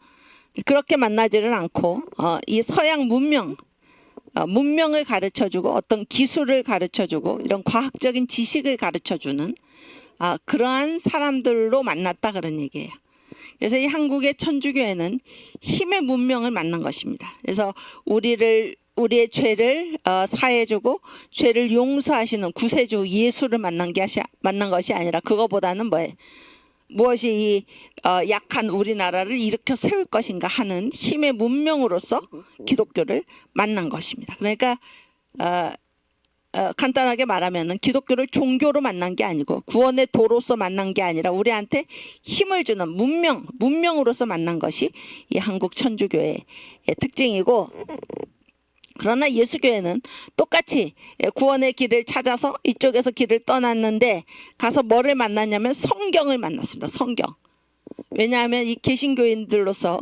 그렇게 만나지를 않고 이 서양 문명을 가르쳐주고 어떤 기술을 가르쳐주고 이런 과학적인 지식을 가르쳐주는 그러한 사람들로 만났다 그런 얘기예요. 그래서 이 한국의 천주교회는 힘의 문명을 만난 것입니다. 그래서 우리의 죄를 사해주고 죄를 용서하시는 구세주 예수를 만난 것이 아니라 그거보다는 무엇이 이 약한 우리나라를 일으켜 세울 것인가 하는 힘의 문명으로서 기독교를 만난 것입니다. 그러니까 간단하게 말하면은 기독교를 종교로 만난 게 아니고 구원의 도로서 만난 게 아니라 우리한테 힘을 주는 문명으로서 만난 것이 이 한국 천주교회의 특징이고, 그러나 예수교회는 똑같이 구원의 길을 찾아서 이쪽에서 길을 떠났는데 가서 뭐를 만났냐면 성경을 만났습니다. 성경. 왜냐하면 이 개신교인들로서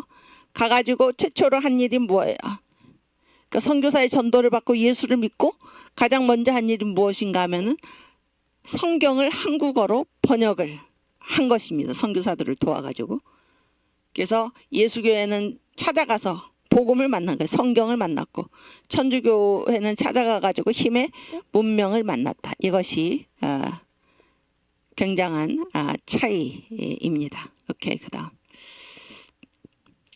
가가지고 최초로 한 일이 뭐예요? 그러니까 선교사의 전도를 받고 예수를 믿고 가장 먼저 한 일이 무엇인가 하면은 성경을 한국어로 번역을 한 것입니다. 선교사들을 도와가지고. 그래서 예수교회는 찾아가서 복음을 만난 거예요. 성경을 만났고, 천주교회는 찾아가가지고 힘의 문명을 만났다. 이것이 굉장한 차이입니다. 오케이, 그다음.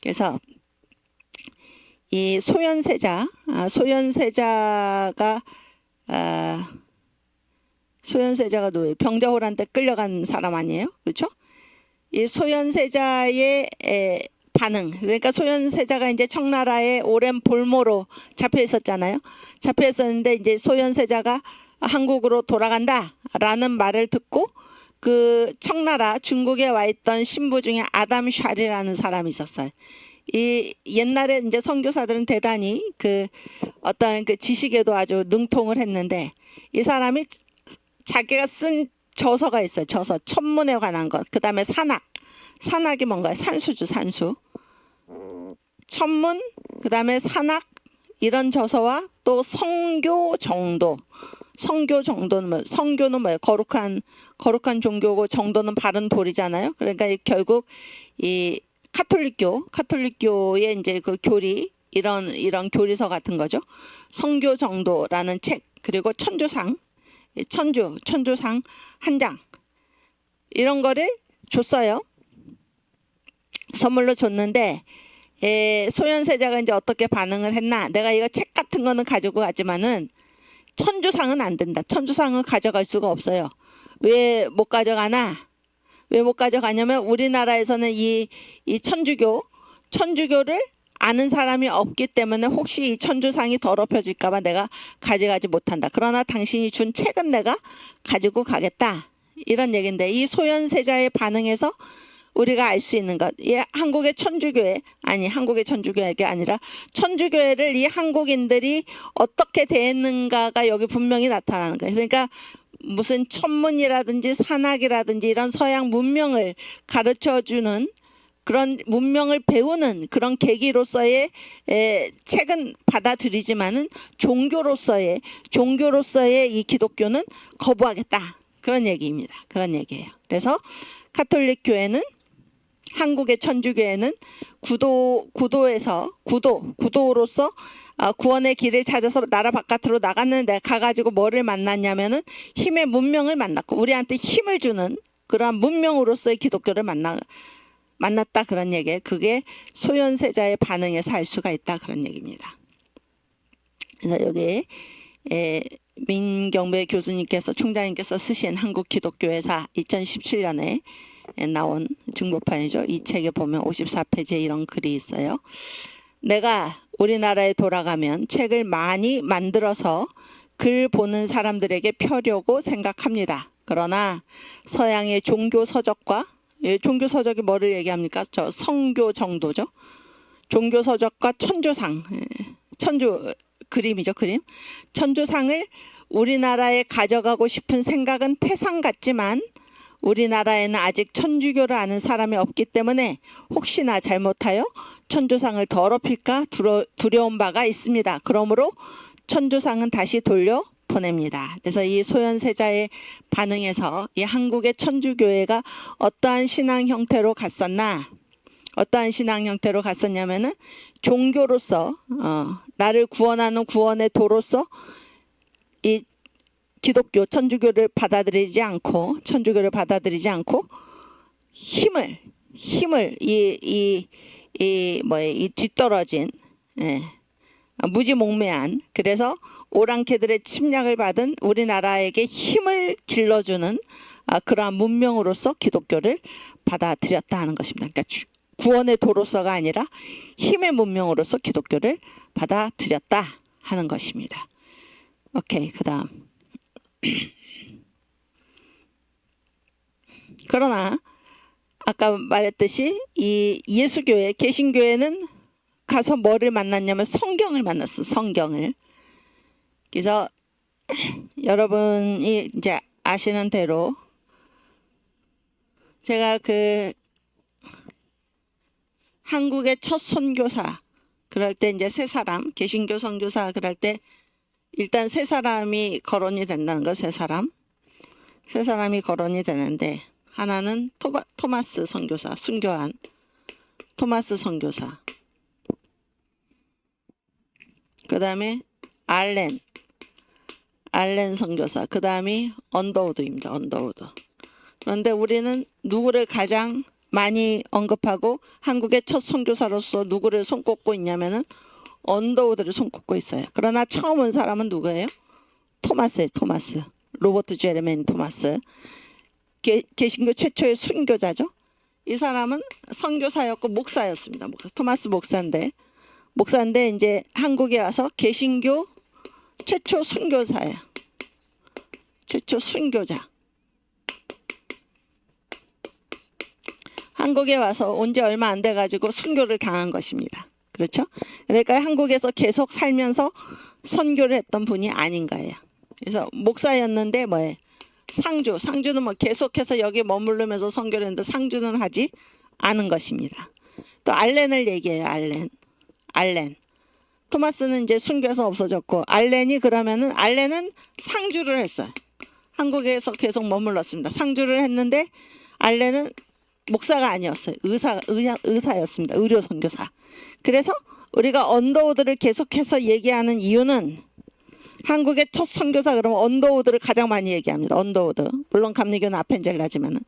그래서 이 소현세자가 누구예요? 병자호란때 끌려간 사람 아니에요? 그렇죠? 이 소현세자의 반응. 그러니까 소현세자가 이제 청나라의 오랜 볼모로 잡혀 있었잖아요. 잡혀 있었는데 이제 소현세자가 한국으로 돌아간다라는 말을 듣고 그 청나라 중국에 와 있던 신부 중에 아담 샤리라는 사람이 있었어요. 이 옛날에 이제 선교사들은 대단히 그 어떤 그 지식에도 아주 능통을 했는데 이 사람이 자기가 쓴 저서가 있어요. 저서 천문에 관한 것. 그다음에 산학이 뭔가요? 산수죠, 산수. 천문, 그다음에 산학 이런 저서와 또 성교 정도. 성교 정도는 뭐, 성교는 뭐예요? 거룩한 종교고 정도는 바른 도리잖아요. 그러니까 결국 이 카톨릭교의 이제 그 교리 이런 교리서 같은 거죠. 성교 정도라는 책, 그리고 천주상 한 장 이런 거를 줬어요. 선물로 줬는데 소현세자가 이제 어떻게 반응을 했나? 내가 이거 책 같은 거는 가지고 가지만은 천주상은 안 된다. 천주상은 가져갈 수가 없어요. 왜 못 가져가나? 왜 못 가져가냐면 우리나라에서는 이 천주교를 아는 사람이 없기 때문에 혹시 이 천주상이 더럽혀질까 봐 내가 가져가지 못한다. 그러나 당신이 준 책은 내가 가지고 가겠다. 이런 얘기인데 이 소현세자의 반응에서 우리가 알 수 있는 것, 이 한국의 천주교회가 아니라 천주교회를 이 한국인들이 어떻게 대했는가가 여기 분명히 나타나는 거예요. 그러니까 무슨 천문이라든지 산학이라든지 이런 서양 문명을 가르쳐주는 그런 문명을 배우는 그런 계기로서의 책은 받아들이지만은 종교로서의 이 기독교는 거부하겠다. 그런 얘기입니다. 그런 얘기예요. 그래서 카톨릭 교회는 한국의 천주교회는 구도로서 구원의 길을 찾아서 나라 바깥으로 나갔는데 가가지고 뭐를 만났냐면은 힘의 문명을 만났고 우리한테 힘을 주는 그러한 문명으로서의 기독교를 만났다 그런 얘기예요. 그게 소현세자의 반응에서 알 수가 있다 그런 얘기입니다. 그래서 여기 민경배 교수님께서 총장님께서 쓰신 한국 기독교회사 2017년에 나온 중보판이죠. 이 책에 보면 54페이지에 이런 글이 있어요. 내가 우리나라에 돌아가면 책을 많이 만들어서 글 보는 사람들에게 펴려고 생각합니다. 그러나 서양의 종교 서적과 종교 서적이 뭐를 얘기합니까? 저 성교 정도죠. 종교 서적과 천주상, 그림이죠, 그림. 천주상을 우리나라에 가져가고 싶은 생각은 태산 같지만 우리나라에는 아직 천주교를 아는 사람이 없기 때문에 혹시나 잘못하여 천주상을 더럽힐까 두려운 바가 있습니다. 그러므로 천주상은 다시 돌려 보냅니다. 그래서 이 소현세자의 반응에서 이 한국의 천주교회가 어떠한 신앙 형태로 갔었나, 어떠한 신앙 형태로 갔었냐면은 종교로서 나를 구원하는 구원의 도로서 이 기독교 천주교를 받아들이지 않고 힘을 이 뒤떨어진 무지몽매한, 그래서 오랑캐들의 침략을 받은 우리나라에게 힘을 길러주는 그러한 문명으로서 기독교를 받아들였다 하는 것입니다. 그러니까 구원의 도로서가 아니라 힘의 문명으로서 기독교를 받아들였다 하는 것입니다. 오케이, 그 다음. 그러나 아까 말했듯이 이 예수교회, 개신교회는 가서 뭐를 만났냐면 성경을 만났어. 성경을. 그래서 여러분이 이제 아시는 대로 제가 그 한국의 첫 선교사 그럴 때 이제 세 사람, 개신교 선교사 그럴 때 일단 세 사람이 거론이 된다는 거. 세 사람이 거론이 되는데, 하나는 토마스 선교사, 순교한 토마스 선교사, 그 다음에 알렌 선교사, 그 다음이 언더우드입니다. 언더우드. 그런데 우리는 누구를 가장 많이 언급하고 한국의 첫 선교사로서 누구를 손꼽고 있냐면은 언더우드를 손꼽고 있어요. 그러나 처음 온 사람은 누구예요? 토마스예요. 토마스. 로버트 제레멘 토마스. 개신교 최초의 순교자죠. 이 사람은 선교사였고 목사였습니다. 토마스 목사인데 이제 한국에 와서 개신교 최초 순교사예요. 최초 순교자. 한국에 와서 온 지 얼마 안 돼가지고 순교를 당한 것입니다. 그렇죠? 그러니까 한국에서 계속 살면서 선교를 했던 분이 아닌 거예요. 그래서 목사였는데 뭐예요? 상주는 뭐 계속해서 여기 머무르면서 선교를 했는데 상주는 하지 않은 것입니다. 또 알렌을 얘기해요. 알렌. 토마스는 이제 순교해서 없어졌고, 알렌은 상주를 했어요. 한국에서 계속 머물렀습니다. 상주를 했는데 알렌은 목사가 아니었어요. 의사였습니다. 의료 선교사. 그래서 우리가 언더우드를 계속해서 얘기하는 이유는 한국의 첫 선교사 그러면 언더우드를 가장 많이 얘기합니다. 언더우드. 물론 감리교는 아펜젤라지만은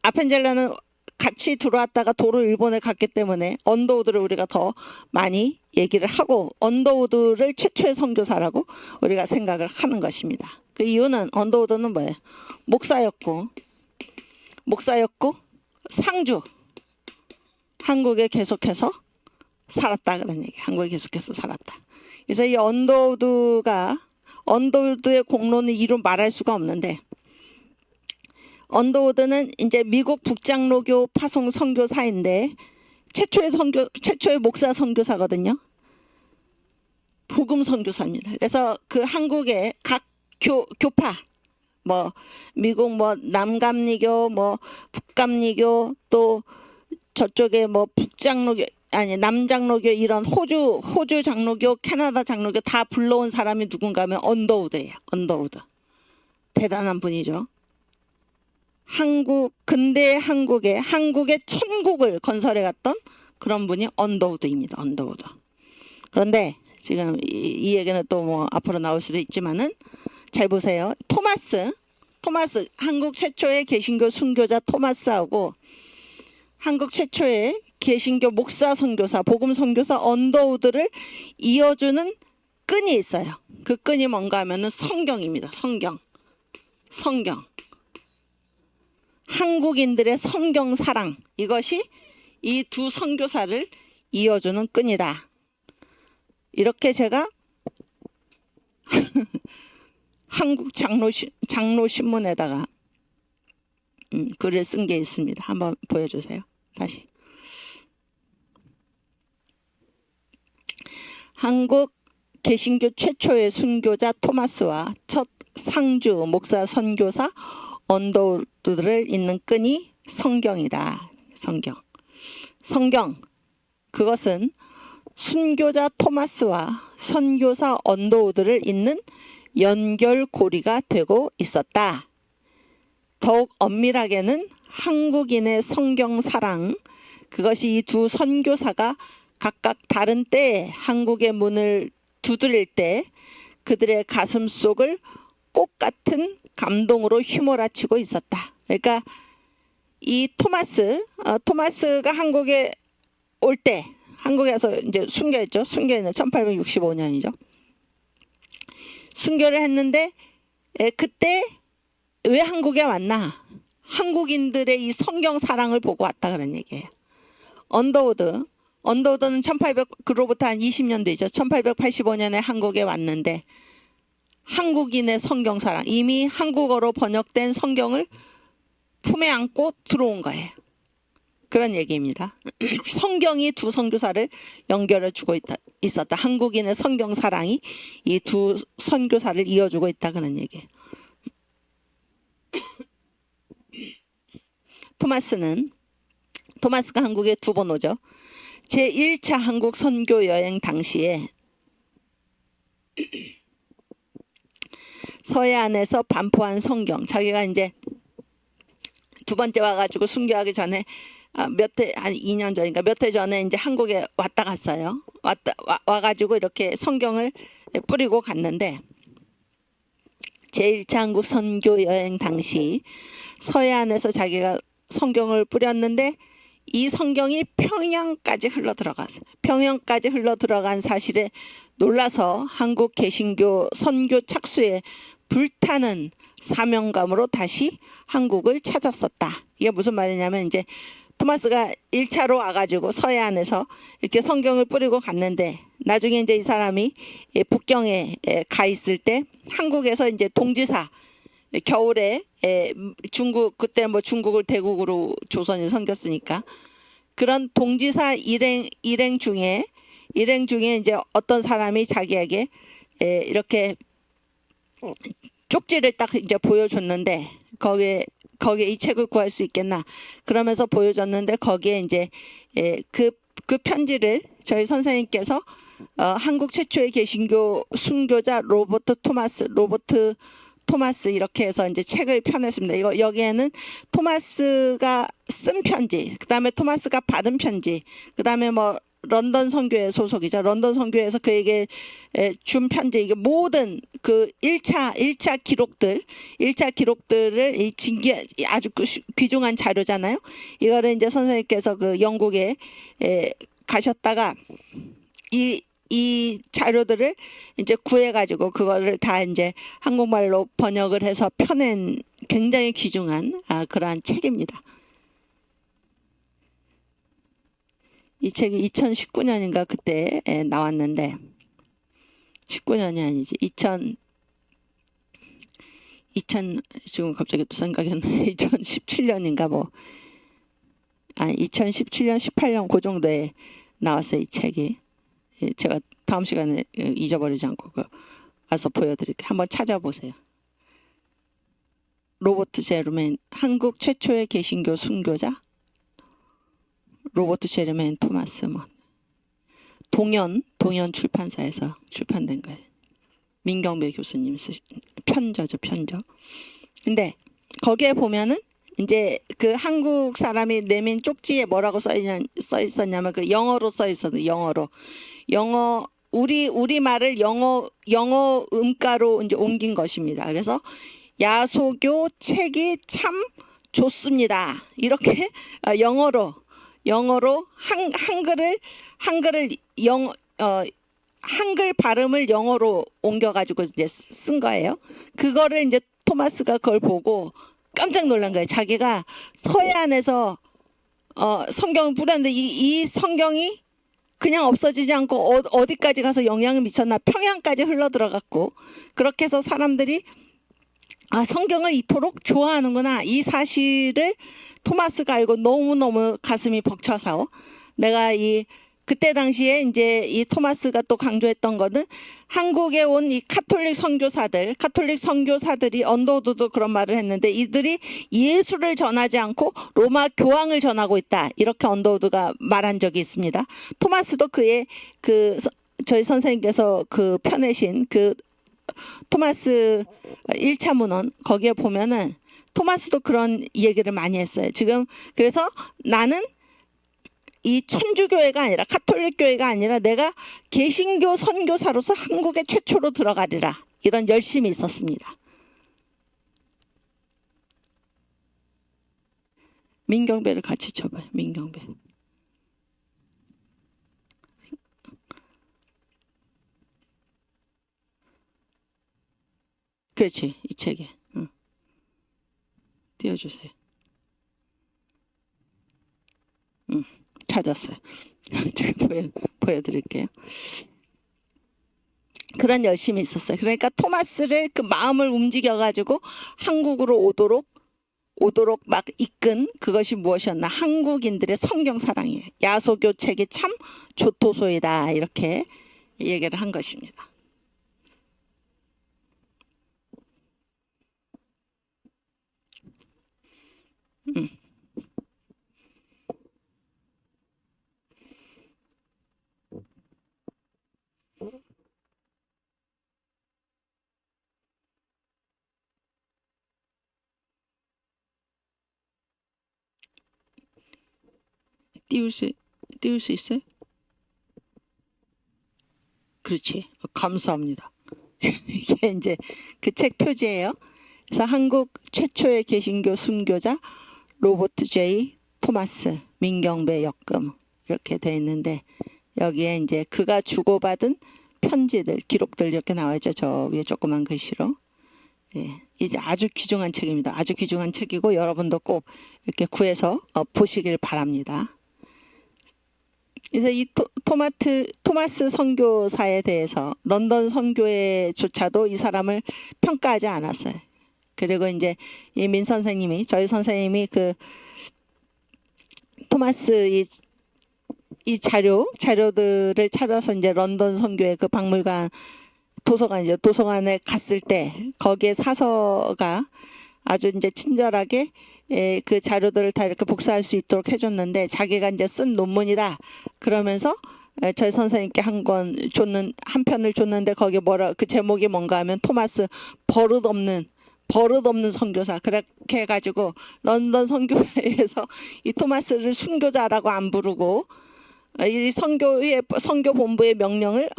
아펜젤라는 같이 들어왔다가 도로 일본에 갔기 때문에 언더우드를 우리가 더 많이 얘기를 하고 언더우드를 최초의 선교사라고 우리가 생각을 하는 것입니다. 그 이유는 언더우드는 뭐예요? 목사였고 상주. 한국에 계속해서 살았다 그런 얘기. 한국에 계속해서 살았다. 그래서 이 언더우드의 공로는 이루 말할 수가 없는데, 언더우드는 이제 미국 북장로교 파송 선교사인데 최초의 목사 선교사거든요. 복음 선교사입니다. 그래서 그 한국의 각 교파, 뭐 미국 뭐 남감리교, 뭐 북감리교, 또 저쪽에 뭐 남장로교, 이런 호주 장로교, 캐나다 장로교 다 불러온 사람이 누군가 하면 언더우드예요. 언더우드. 대단한 분이죠. 근대 한국의 천국을 건설해 갔던 그런 분이 언더우드입니다. 언더우드. 그런데 지금 이 얘기는 또 뭐 앞으로 나올 수도 있지만은 잘 보세요. 토마스 한국 최초의 개신교 순교자 토마스하고 한국 최초의 개신교 목사 선교사, 복음 선교사 언더우드를 이어주는 끈이 있어요. 그 끈이 뭔가 하면은 성경입니다. 성경. 한국인들의 성경 사랑, 이것이 이 두 선교사를 이어주는 끈이다. 이렇게 제가 한국 장로 신문에다가 글을 쓴 게 있습니다. 한번 보여주세요. 다시. 한국 개신교 최초의 순교자 토마스와 첫 상주 목사 선교사 언더우드를 잇는 끈이 성경이다. 성경. 그것은 순교자 토마스와 선교사 언더우드를 잇는 연결고리가 되고 있었다. 더욱 엄밀하게는 한국인의 성경 사랑, 그것이 이 두 선교사가 각각 다른 때에 한국의 문을 두드릴 때 그들의 가슴 속을 꽃 같은 감동으로 휘몰아치고 있었다. 그러니까 이 토마스가 한국에 올 때, 한국에서 이제 순교했죠. 순교는 1865년이죠. 순교를 했는데 그때 왜 한국에 왔나? 한국인들의 이 성경 사랑을 보고 왔다 그런 얘기예요. 언더우드는 그로부터 한 20년 되죠. 1885년에 한국에 왔는데 한국인의 성경 사랑, 이미 한국어로 번역된 성경을 품에 안고 들어온 거예요. 그런 얘기입니다. 성경이 두 선교사를 연결해 주고 있었다. 한국인의 성경 사랑이 이 두 선교사를 이어주고 있다 그런 얘기예요. 토마스가 한국에 두 번 오죠. 제1차 한국 선교 여행 당시에 서해안에서 반포한 성경, 자기가 이제 두 번째 와가지고 순교하기 전에 한 2년 전인가 몇 해 전에 이제 한국에 왔다 갔어요. 와가지고 이렇게 성경을 뿌리고 갔는데 제1차 한국 선교 여행 당시 서해안에서 자기가 성경을 뿌렸는데 이 성경이 평양까지 흘러들어갔어요. 평양까지 흘러들어간 사실에 놀라서 한국 개신교 선교 착수에 불타는 사명감으로 다시 한국을 찾았었다. 이게 무슨 말이냐면 이제 토마스가 1차로 와가지고 서해안에서 이렇게 성경을 뿌리고 갔는데 나중에 이제 이 사람이 북경에 가 있을 때 한국에서 이제 동지사 겨울에 중국 그때 뭐 중국을 대국으로 조선이 섬겼으니까 그런 동지사 일행 중에 이제 어떤 사람이 자기에게 이렇게 쪽지를 딱 이제 보여줬는데 거기에 이 책을 구할 수 있겠나 그러면서 보여줬는데 거기에 이제 그 편지를 저희 선생님께서 한국 최초의 개신교 순교자 로버트 토마스 이렇게 해서 이제 책을 펴냈습니다. 이거 여기에는 토마스가 쓴 편지, 그다음에 토마스가 받은 편지, 그다음에 뭐 런던 선교회 소속이죠. 런던 선교회에서 그에게 준 편지, 이게 모든 그 1차 기록들을 이 아주 귀중한 자료잖아요. 이거를 이제 선생님께서 그 영국에 가셨다가 이 자료들을 이제 구해가지고 그거를 다 이제 한국말로 번역을 해서 펴낸 굉장히 귀중한 그러한 책입니다. 이 책이 2019년인가 그때 나왔는데 19년이 아니지 2000 지금 갑자기 또 생각이 안 나. 2017년인가 뭐 2017년 18년 그 정도에 나왔어요. 이 책이. 제가 다음 시간에 잊어버리지 않고 와서 보여드릴게요. 한번 찾아보세요. 로버트 제르메인, 한국 최초의 개신교 순교자 로버트 제르메인 토마스 동연 출판사에서 출판된 거예요. 민경배 교수님 쓰신 편저죠. 근데 거기에 보면은 이제 그 한국 사람이 내민 쪽지에 뭐라고 써 있었냐면 그 영어로 써 있어도 영어 우리 말을 영어 음가로 이제 옮긴 것입니다. 그래서 야소교 책이 참 좋습니다. 이렇게 영어로 한글 발음을 영어로 옮겨가지고 이제 쓴 거예요. 그거를 이제 토마스가 그걸 보고 깜짝 놀란 거예요. 자기가 서해안에서 성경을 뿌렸는데 이 성경이 그냥 없어지지 않고 어디까지 가서 영향을 미쳤나, 평양까지 흘러 들어갔고, 그렇게 해서 사람들이 성경을 이토록 좋아하는구나, 이 사실을 토마스가 알고 너무너무 가슴이 벅차서 내가 이 그때 당시에 이제 이 토마스가 또 강조했던 거는 한국에 온 이 카톨릭 선교사들이 언더우드도 그런 말을 했는데 이들이 예수를 전하지 않고 로마 교황을 전하고 있다. 이렇게 언더우드가 말한 적이 있습니다. 토마스도 그의 저희 선생님께서 그 펴내신 그 토마스 1차 문헌 거기에 보면은 토마스도 그런 얘기를 많이 했어요. 지금 그래서 나는 이 천주교회가 아니라 카톨릭 교회가 아니라 내가 개신교 선교사로서 한국에 최초로 들어가리라. 이런 열심이 있었습니다. 민경배를 같이 쳐봐요. 민경배. 그렇지. 이 책에. 응. 띄워주세요. 응. 찾았어요. 제가 보여드릴게요. 그런 열심이 있었어요. 그러니까 토마스를 그 마음을 움직여가지고 한국으로 오도록 막 이끈 그것이 무엇이었나? 한국인들의 성경 사랑이에요. 야소교 책이 참 조토소이다. 이렇게 얘기를 한 것입니다. 띄울 수 있어요? 그렇지. 감사합니다. 이게 이제 그 책 표지예요. 그래서 한국 최초의 개신교 순교자 로버트 J. 토마스 민경배 역금 이렇게 돼 있는데 여기에 이제 그가 주고받은 편지들, 기록들 이렇게 나와있죠. 저 위에 조그만 글씨로. 예, 이제 아주 귀중한 책입니다. 아주 귀중한 책이고 여러분도 꼭 이렇게 구해서 보시길 바랍니다. 그래서 이 토마스 선교사에 대해서 런던 선교회조차도 이 사람을 평가하지 않았어요. 그리고 이제 이 민 선생님이 저희 선생님이 그 토마스 이 자료들을 찾아서 이제 런던 선교회 그 박물관 도서관에 갔을 때 거기에 사서가 아주 이제 친절하게 그 자료들을 다 이렇게 복사할 수 있도록 해줬는데 자기가 이제 쓴 논문이다 그러면서 저희 선생님께 한 편을 줬는데 거기에 그 제목이 뭔가 하면 토마스 버릇없는 선교사 그렇게 해가지고 런던 선교회에서 이 토마스를 순교자라고 안 부르고 이 선교 본부의 명령을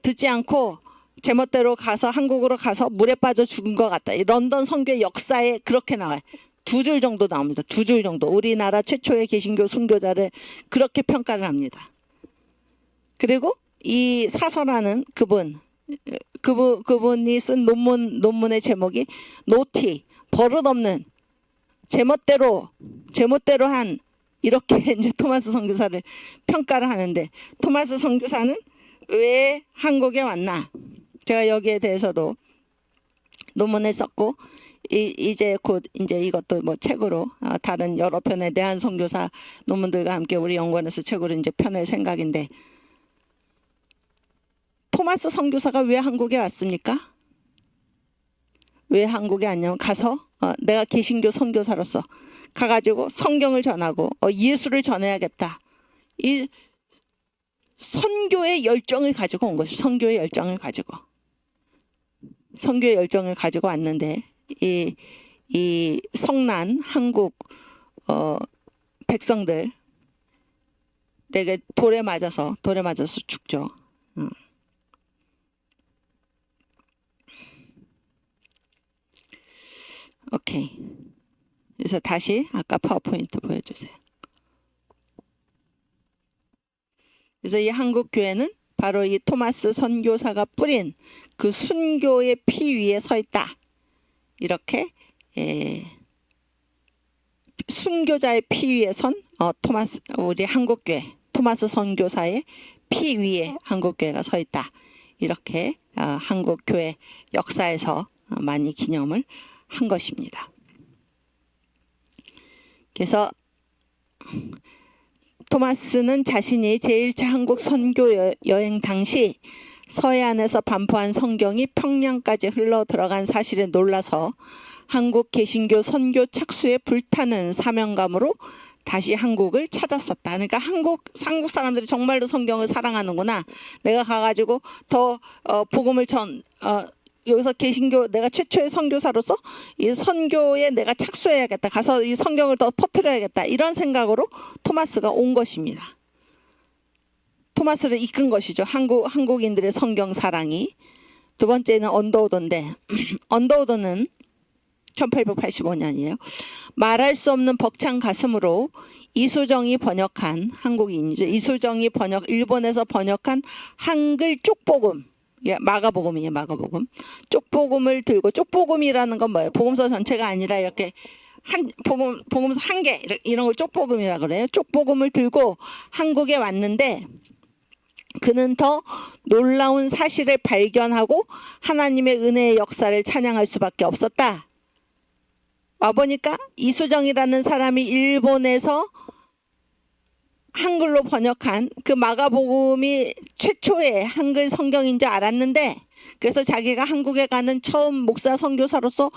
듣지 않고 제멋대로 가서 한국으로 가서 물에 빠져 죽은 것 같다. 이 런던 선교의 역사에 그렇게 나와요. 2줄 정도 나옵니다. 2줄 정도. 우리나라 최초의 개신교 순교자를 그렇게 평가를 합니다. 그리고 이 사서라는 그분이 쓴 논문의 제목이 노티 버릇없는 제멋대로 한 이렇게 이제 토마스 선교사를 평가를 하는데 토마스 선교사는 왜 한국에 왔나? 제가 여기에 대해서도 논문을 썼고 이제 곧 이제 이것도 뭐 책으로 다른 여러 편의 대한 선교사 논문들과 함께 우리 연구원에서 책으로 이제 펴낼 생각인데 토마스 선교사가 왜 한국에 왔습니까? 왜 한국에 왔냐면 가서 내가 개신교 선교사로서 가가지고 성경을 전하고 예수를 전해야겠다. 이 선교의 열정을 가지고 온 것입니다. 선교의 열정을 가지고 왔는데 이 성난 한국 백성들에게 돌에 맞아서 죽죠. 오케이. 그래서 다시 아까 파워포인트 보여주세요. 그래서 이 한국 교회는 바로 이 토마스 선교사가 뿌린 그 순교의 피 위에 서 있다. 이렇게 순교자의 피 위에 선 우리 한국교회 토마스 선교사의 피 위에 한국교회가 서 있다. 이렇게 한국교회 역사에서 많이 기념을 한 것입니다. 그래서 토마스는 자신이 제1차 한국 선교 여행 당시 서해안에서 반포한 성경이 평양까지 흘러 들어간 사실에 놀라서 한국 개신교 선교 착수에 불타는 사명감으로 다시 한국을 찾았었다. 그러니까 한국 사람들이 정말로 성경을 사랑하는구나. 내가 가가지고 더 복음을 여기서 개신교 내가 최초의 선교사로서 이 선교에 내가 착수해야겠다. 가서 이 성경을 더 퍼뜨려야겠다. 이런 생각으로 토마스가 온 것입니다. 토마스를 이끈 것이죠. 한국인들의 성경 사랑이. 두 번째는 언더우드인데 언더우드는 1885년이에요. 말할 수 없는 벅찬 가슴으로 이수정이 번역한 한국인이죠. 이수정이 일본에서 번역한 한글 쪽복음, 마가복음이에요. 마가복음. 쪽복음을 들고, 쪽복음이라는 건 뭐예요? 복음서 전체가 아니라 이렇게 복음서 한 개 이런 걸 쪽복음이라고 그래요. 쪽복음을 들고 한국에 왔는데 그는 더 놀라운 사실을 발견하고 하나님의 은혜의 역사를 찬양할 수밖에 없었다. 와보니까 이수정이라는 사람이 일본에서 한글로 번역한 그 마가복음이 최초의 한글 성경인 줄 알았는데, 그래서 자기가 한국에 가는 처음 목사 선교사로서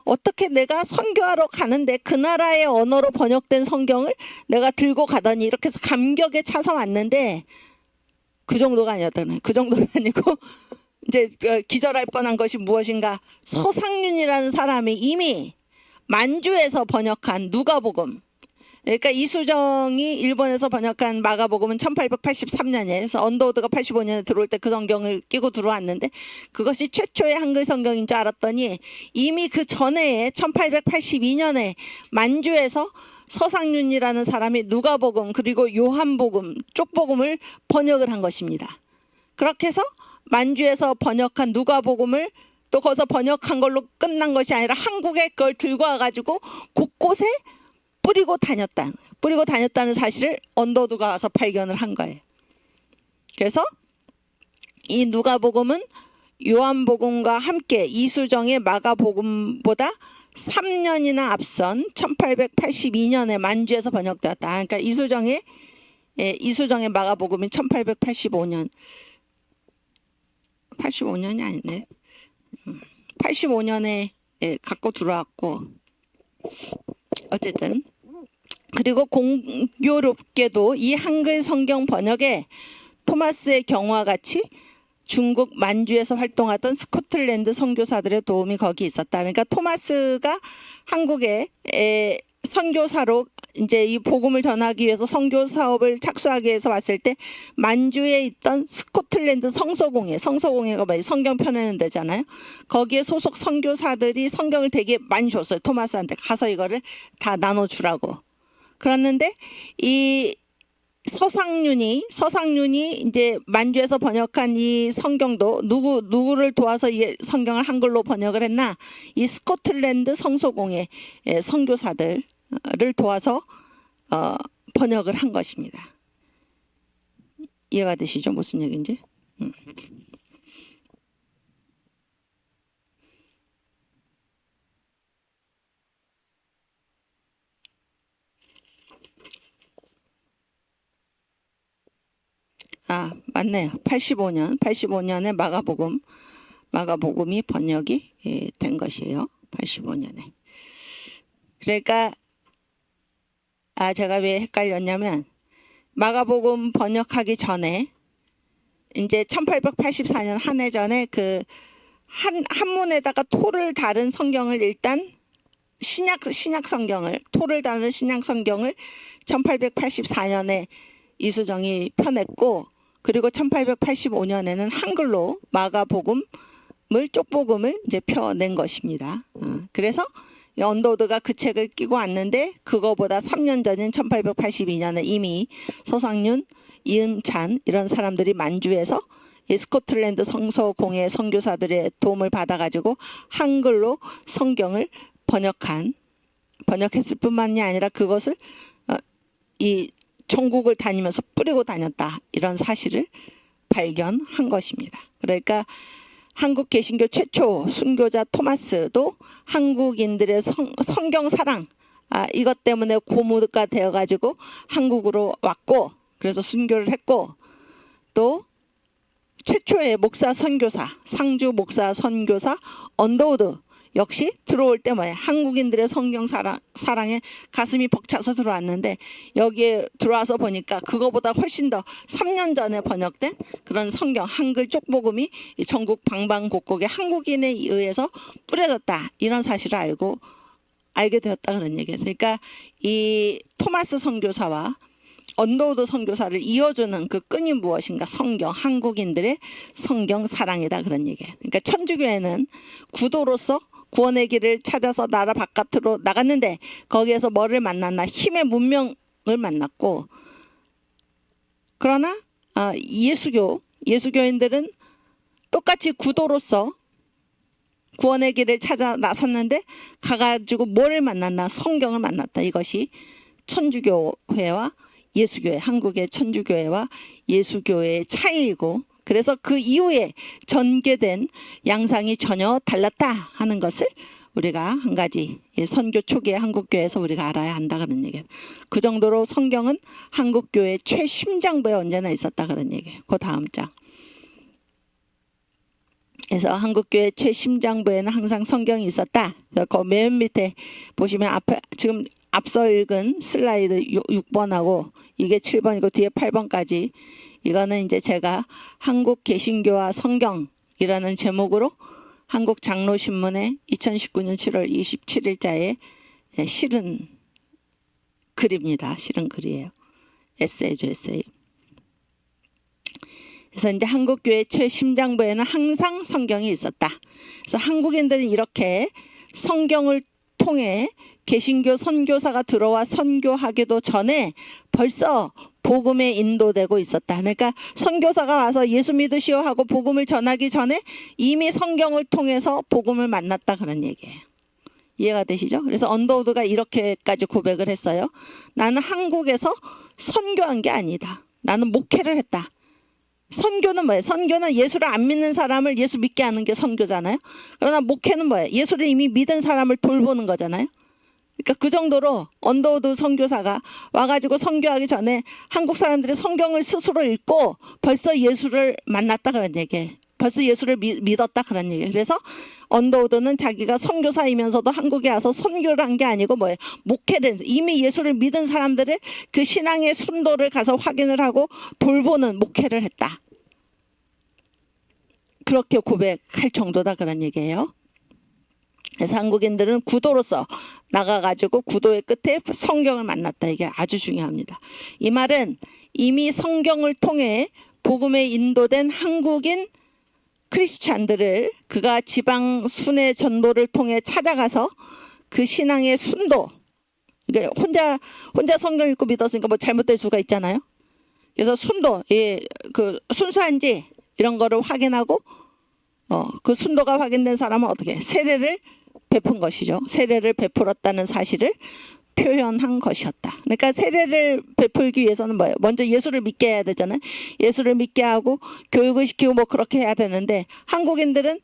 어떻게 내가 선교하러 가는데 그 나라의 언어로 번역된 성경을 내가 들고 가더니 이렇게 해서 감격에 차서 왔는데 그 정도가 아니었다네. 그 정도가 아니고 이제 기절할 뻔한 것이 무엇인가. 서상윤이라는 사람이 이미 만주에서 번역한 누가복음, 그러니까 이수정이 일본에서 번역한 마가복음은 1883년이에요. 그래서 언더우드가 85년에 들어올 때 그 성경을 끼고 들어왔는데 그것이 최초의 한글 성경인 줄 알았더니 이미 그 전에 1882년에 만주에서 서상윤이라는 사람이 누가복음 그리고 요한복음, 쪽복음을 번역을 한 것입니다. 그렇게 해서 만주에서 번역한 누가복음을 또 거기서 번역한 걸로 끝난 것이 아니라 한국에 그걸 들고 와가지고 곳곳에 뿌리고 다녔다는 사실을 언더우드가 와서 발견을 한 거예요. 그래서 이 누가복음은 요한복음과 함께 이수정의 마가복음보다 3년이나 앞선 1882년에 만주에서 번역되었다. 그러니까 이수정의 마가복음이 1885년 85년이 아니네. 85년에 갖고 들어왔고, 어쨌든 그리고 공교롭게도 이 한글 성경 번역에 토마스의 경우와 같이 중국 만주에서 활동하던 스코틀랜드 선교사들의 도움이 거기 있었다. 그러니까 토마스가 한국에 선교사로 이제 이 복음을 전하기 위해서 선교 사업을 착수하기 위해서 왔을 때 만주에 있던 스코틀랜드 성서공회가 뭐 성경 펴내는 데잖아요. 거기에 소속 선교사들이 성경을 되게 많이 줬어요. 토마스한테 가서 이거를 다 나눠주라고. 그랬는데 이 서상윤이 이제 만주에서 번역한 이 성경도 누구를 도와서 이 성경을 한글로 번역을 했나? 이 스코틀랜드 성서공회 선교사들을 도와서 번역을 한 것입니다. 이해가 되시죠? 무슨 얘기인지? 아, 맞네요. 85년에 마가복음이 번역이 된 것이에요. 85년에. 그러니까 제가 왜 헷갈렸냐면 마가복음 번역하기 전에 이제 1884년 한 해 전에 그 한문에다가 토를 다른 성경을 일단 신약 성경을 토를 다른 신약 성경을 1884년에 이수정이 펴냈고, 그리고 1885년에는 한글로 마가복음을 쪽복음을 이제 펴낸 것입니다. 그래서 언더우드가 그 책을 끼고 왔는데 그거보다 3년 전인 1882년에 이미 서상윤, 이은찬 이런 사람들이 만주에서 스코틀랜드 성서공회 선교사들의 도움을 받아가지고 한글로 성경을 번역했을 뿐만이 아니라 그것을 이 전국을 다니면서 뿌리고 다녔다, 이런 사실을 발견한 것입니다. 그러니까 한국 개신교 최초 순교자 토마스도 한국인들의 성경 사랑, 이것 때문에 고무가 되어가지고 한국으로 왔고, 그래서 순교를 했고, 또 최초의 목사 선교사, 상주 목사 선교사 언더우드 역시 들어올 때 뭐예요? 한국인들의 성경 사랑에 가슴이 벅차서 들어왔는데, 여기에 들어와서 보니까 그거보다 훨씬 더 3년 전에 번역된 그런 성경 한글 쪽복음이 전국 방방곡곡에 한국인에 의해서 뿌려졌다, 이런 사실을 알게 되었다, 그런 얘기예요. 그러니까 이 토마스 선교사와 언더우드 선교사를 이어주는 그 끈이 무엇인가? 성경, 한국인들의 성경 사랑이다, 그런 얘기예요. 그러니까 천주교회는 구도로서 구원의 길을 찾아서 나라 바깥으로 나갔는데, 거기에서 뭐를 만났나? 힘의 문명을 만났고, 그러나 예수교인들은 똑같이 구도로서 구원의 길을 찾아 나섰는데, 가가지고 뭐를 만났나? 성경을 만났다. 이것이 천주교회와 예수교회, 한국의 천주교회와 예수교회의 차이이고, 그래서 그 이후에 전개된 양상이 전혀 달랐다 하는 것을 우리가 한 가지 선교 초기의 한국교회에서 우리가 알아야 한다, 그런 얘기예요. 그 정도로 성경은 한국교회 최심장부에 언제나 있었다, 그런 얘기예요. 그 다음 장. 그래서 한국교회 최심장부에는 항상 성경이 있었다. 그 맨 밑에 보시면 지금 앞서 읽은 슬라이드 6번하고 이게 7번이고 뒤에 8번까지, 이거는 이제 제가 한국 개신교와 성경이라는 제목으로 한국 장로신문에 2019년 7월 27일자에 실은 글입니다. 실은 글이에요. 에세이죠, 에세이. 그래서 이제 한국교회 최심장부에는 항상 성경이 있었다. 그래서 한국인들은 이렇게 성경을 통해 개신교 선교사가 들어와 선교하기도 전에 벌써 복음에 인도되고 있었다. 그러니까 선교사가 와서 예수 믿으시오 하고 복음을 전하기 전에 이미 성경을 통해서 복음을 만났다, 그런 얘기예요. 이해가 되시죠? 그래서 언더우드가 이렇게까지 고백을 했어요. 나는 한국에서 선교한 게 아니다. 나는 목회를 했다. 선교는 뭐예요? 선교는 예수를 안 믿는 사람을 예수 믿게 하는 게 선교잖아요. 그러나 목회는 뭐예요? 예수를 이미 믿은 사람을 돌보는 거잖아요. 그러니까 그 정도로 언더우드 선교사가 와가지고 선교하기 전에 한국 사람들이 성경을 스스로 읽고 벌써 예수를 만났다, 그런 얘기예요. 벌써 예수를 믿었다, 그런 얘기예요. 그래서 언더우드는 자기가 선교사이면서도 한국에 와서 선교를 한 게 아니고 뭐예요? 목회를 해서 이미 예수를 믿은 사람들을 그 신앙의 순도를 가서 확인을 하고 돌보는 목회를 했다. 그렇게 고백할 정도다, 그런 얘기예요. 그래서 한국인들은 구도로서 나가가지고 구도의 끝에 성경을 만났다. 이게 아주 중요합니다. 이 말은 이미 성경을 통해 복음에 인도된 한국인 크리스찬들을 그가 지방 순회 전도를 통해 찾아가서 그 신앙의 순도, 그러니까 혼자 성경 읽고 믿었으니까 뭐 잘못될 수가 있잖아요. 그래서 순도, 그 순수한지 이런 거를 확인하고, 그 순도가 확인된 사람은 어떻게 세례를 베푼 것이죠. 세례를 베풀었다는 사실을 표현한 것이었다. 그러니까 세례를 베풀기 위해서는 뭐예요? 먼저 예수를 믿게 해야 되잖아요. 예수를 믿게 하고 교육을 시키고 뭐 그렇게 해야 되는데, 한국인들은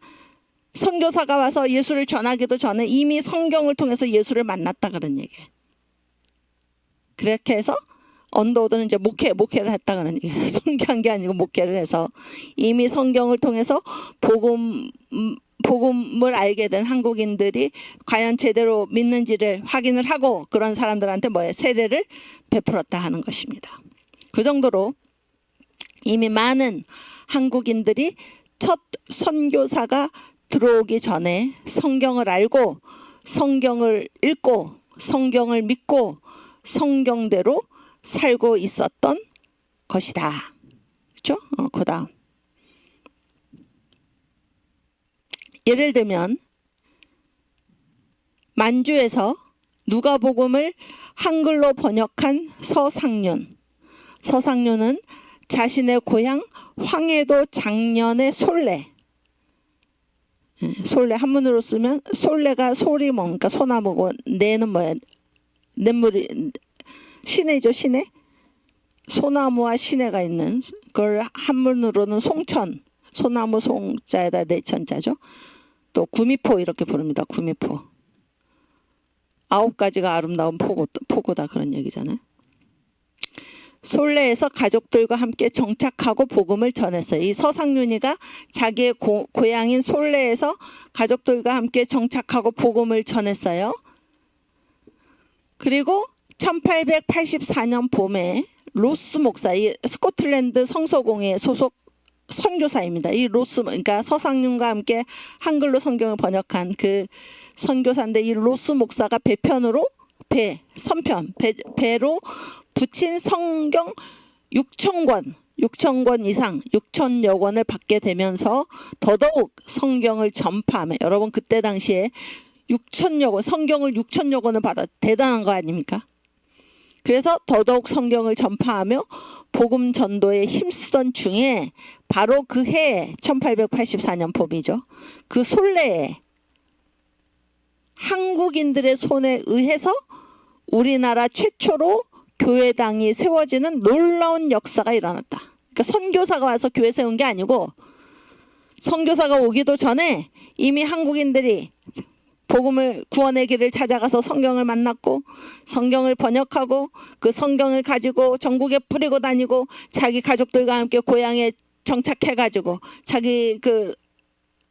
선교사가 와서 예수를 전하기도 전에 이미 성경을 통해서 예수를 만났다, 그런 얘기예요. 그렇게 해서 언더우드는 이제 목회를 했다, 그런 얘기예요. 선교한 게 아니고 목회를 해서 이미 성경을 통해서 복음을 알게 된 한국인들이 과연 제대로 믿는지를 확인을 하고 그런 사람들한테 뭐예요? 세례를 베풀었다 하는 것입니다. 그 정도로 이미 많은 한국인들이 첫 선교사가 들어오기 전에 성경을 알고 성경을 읽고 성경을 믿고 성경대로 살고 있었던 것이다. 그렇죠? 그 다음. 예를 들면 만주에서 누가복음을 한글로 번역한 서상륜은 자신의 고향 황해도 장년의 솔레 한문으로 쓰면 솔레가 솔이 뭔가 소나무고 내는 뭐야? 냇물이 시내죠, 시내. 소나무와 시내가 있는 그걸 한문으로는 송천, 소나무 송자에다 내천자죠. 또 구미포 이렇게 부릅니다. 구미포. 9가지가 아름다운 포고다 그런 얘기잖아요. 솔레에서 가족들과 함께 정착하고 복음을 전했어요. 이 서상윤이가 자기의 고향인 솔레에서 가족들과 함께 정착하고 복음을 전했어요. 그리고 1884년 봄에 로스 목사, 이 스코틀랜드 성서공회 소속 선교사입니다. 이 로스, 그러니까 서상윤과 함께 한글로 성경을 번역한 그 선교사인데, 이 로스 목사가 배편으로 배로 붙인 성경 6,000권 이상 6,000여 권을 받게 되면서 더더욱 성경을 전파하며, 여러분 그때 당시에 6,000여 권, 성경을 6,000여 권을 받아 대단한 거 아닙니까? 그래서 더더욱 성경을 전파하며 복음 전도에 힘쓰던 중에 바로 그 해에 1884년 봄이죠. 그 솔레에 한국인들의 손에 의해서 우리나라 최초로 교회당이 세워지는 놀라운 역사가 일어났다. 그러니까 선교사가 와서 교회 세운 게 아니고, 선교사가 오기도 전에 이미 한국인들이 복음을, 구원의 길을 찾아가서 성경을 만났고 성경을 번역하고 그 성경을 가지고 전국에 뿌리고 다니고 자기 가족들과 함께 고향에 정착해가지고 자기 그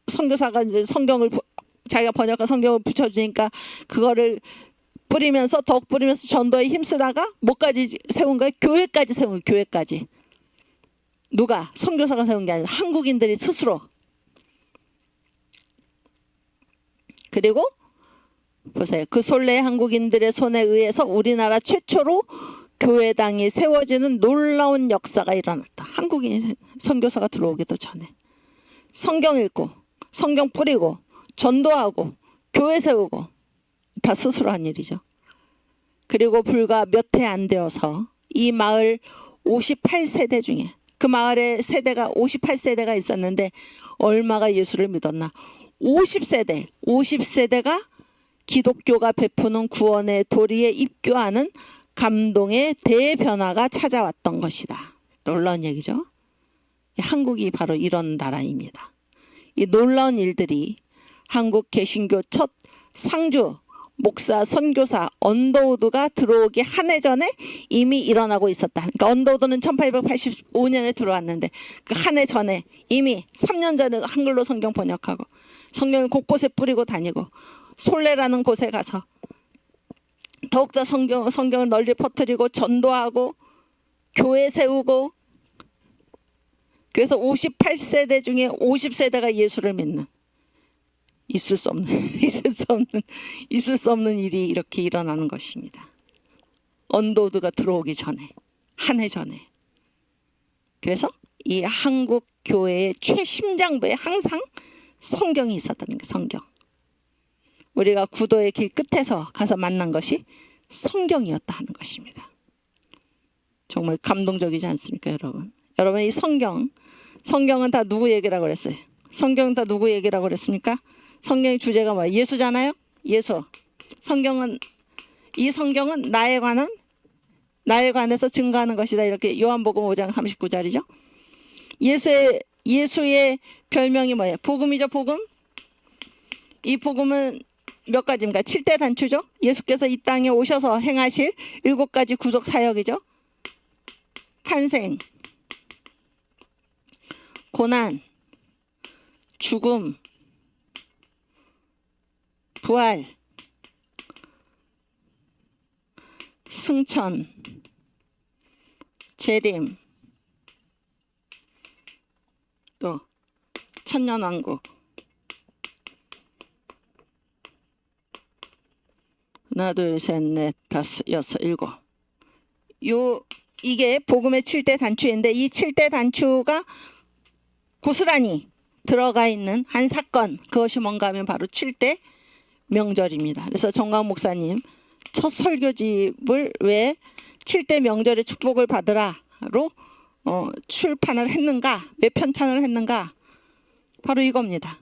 선교사가 성경을, 자기가 번역한 성경을 붙여주니까 그거를 뿌리면서 더욱 뿌리면서 전도에 힘쓰다가 뭐까지 세운 거예요? 교회까지 세운 거예요. 교회까지. 누가? 선교사가 세운 게 아니라 한국인들이 스스로. 그리고 보세요. 그 솔레 한국인들의 손에 의해서 우리나라 최초로 교회당이 세워지는 놀라운 역사가 일어났다. 한국인 선교사가 들어오기도 전에. 성경 읽고 성경 뿌리고 전도하고 교회 세우고 다 스스로 한 일이죠. 그리고 불과 몇 해 안 되어서 이 마을 58세대 중에, 그 마을의 세대가 58세대가 있었는데 얼마가 예수를 믿었나? 50세대가 기독교가 베푸는 구원의 도리에 입교하는 감동의 대변화가 찾아왔던 것이다. 놀라운 얘기죠. 한국이 바로 이런 나라입니다. 이 놀라운 일들이 한국 개신교 첫 상주 목사 선교사 언더우드가 들어오기 한 해 전에 이미 일어나고 있었다. 그러니까 언더우드는 1885년에 들어왔는데 그 한 해 전에 이미 3년 전에 한글로 성경 번역하고 성경을 곳곳에 뿌리고 다니고 솔레라는 곳에 가서 더욱더 성경을 널리 퍼뜨리고 전도하고 교회 세우고, 그래서 58세대 중에 50세대가 예수를 믿는, 있을 수 없는 일이 이렇게 일어나는 것입니다. 언더우드가 들어오기 전에, 한 해 전에. 그래서 이 한국 교회의 최심장부에 항상 성경이 있었다는 게, 성경. 우리가 구도의 길 끝에서 가서 만난 것이 성경이었다 하는 것입니다. 정말 감동적이지 않습니까, 여러분? 여러분, 이 성경은 다 누구 얘기라고 그랬어요? 성경은 다 누구 얘기라고 그랬습니까? 성경의 주제가 뭐예요? 예수잖아요. 예수. 이 성경은 나에 관해서 증거하는 것이다. 이렇게 요한복음 5장 39절이죠. 예수의 별명이 뭐예요? 복음이죠, 복음. 이 복음은 몇 가지입니까? 7대 단추죠. 예수께서 이 땅에 오셔서 행하실 7가지 구속 사역이죠. 탄생, 고난, 죽음, 부활, 승천, 재림, 또 천년왕국. 하나, 둘, 셋, 넷, 다섯, 여섯, 일곱. 이게 복음의 7대 단추인데, 이 7대 단추가 고스란히 들어가 있는 한 사건, 그것이 뭔가 하면 바로 7대 명절입니다. 그래서 정광 목사님 첫 설교집을 왜 7대 명절의 축복을 받으라로 출판을 했는가, 왜 편찬을 했는가, 바로 이겁니다.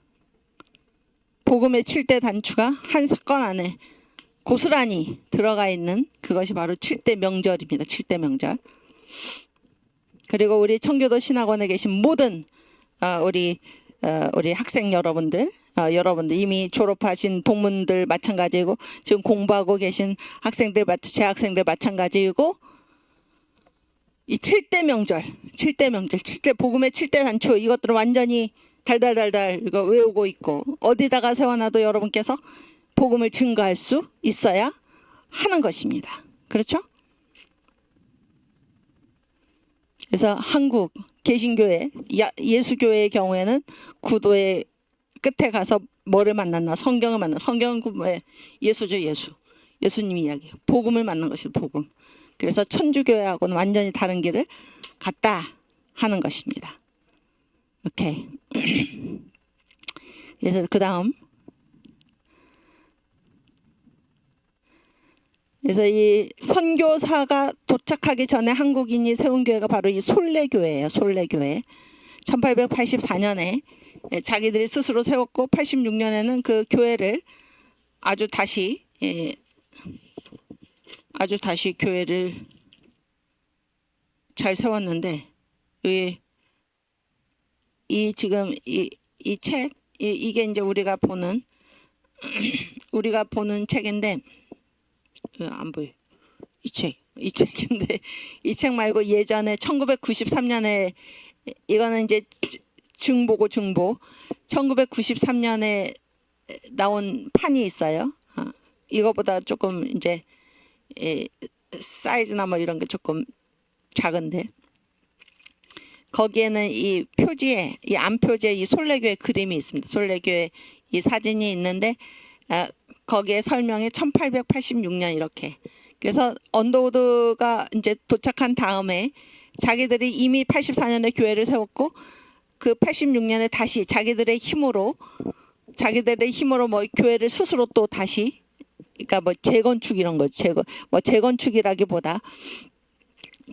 복음의 7대 단추가 한 사건 안에 고스란히 들어가 있는 그것이 바로 7대 명절입니다. 7대 명절. 그리고 우리 청교도 신학원에 계신 모든 우리 우리 학생 여러분들, 여러분들 이미 졸업하신 동문들 마찬가지고 지금 공부하고 계신 학생들, 재학생들 마찬가지고 이 7대 명절, 7대 복음의 7대 단추 이것들은 완전히 달달달달 이거 외우고 있고 어디다가 세워놔도 여러분께서 복음을 증거할 수 있어야 하는 것입니다. 그렇죠? 그래서 한국 개신교회, 예수교회의 경우에는 구도의 끝에 가서 뭐를 만났나? 성경을 만나. 성경은 뭐예요? 예수죠, 예수. 예수님 이야기. 복음을 만난 것이죠, 복음. 그래서 천주교회하고는 완전히 다른 길을 갔다 하는 것입니다. 오케이. 그래서 그 다음. 그래서 이 선교사가 도착하기 전에 한국인이 세운 교회가 바로 이 솔레교회예요. 솔레교회. 1884년에 자기들이 스스로 세웠고 86년에는 그 교회를 아주 다시 교회를 잘 세웠는데 이 지금 이 책 이게 이제 우리가 보는 책인데 안 보여. 이 책인데 이 책 말고 예전에 1993년에 이거는 이제 증보고 증보 1993년에 나온 판이 있어요. 이거보다 조금 이제 사이즈나 뭐 이런 게 조금 작은데 거기에는 이 표지에 이 안표지에 이 솔레교회 그림이 있습니다. 솔레교회 이 사진이 있는데 거기에 설명에 1886년 이렇게. 그래서 언더우드가 이제 도착한 다음에 자기들이 이미 84년에 교회를 세웠고 그 86년에 다시 자기들의 힘으로 뭐 교회를 스스로 또 다시 그러니까 뭐 재건축 이런 거 재건축이라기보다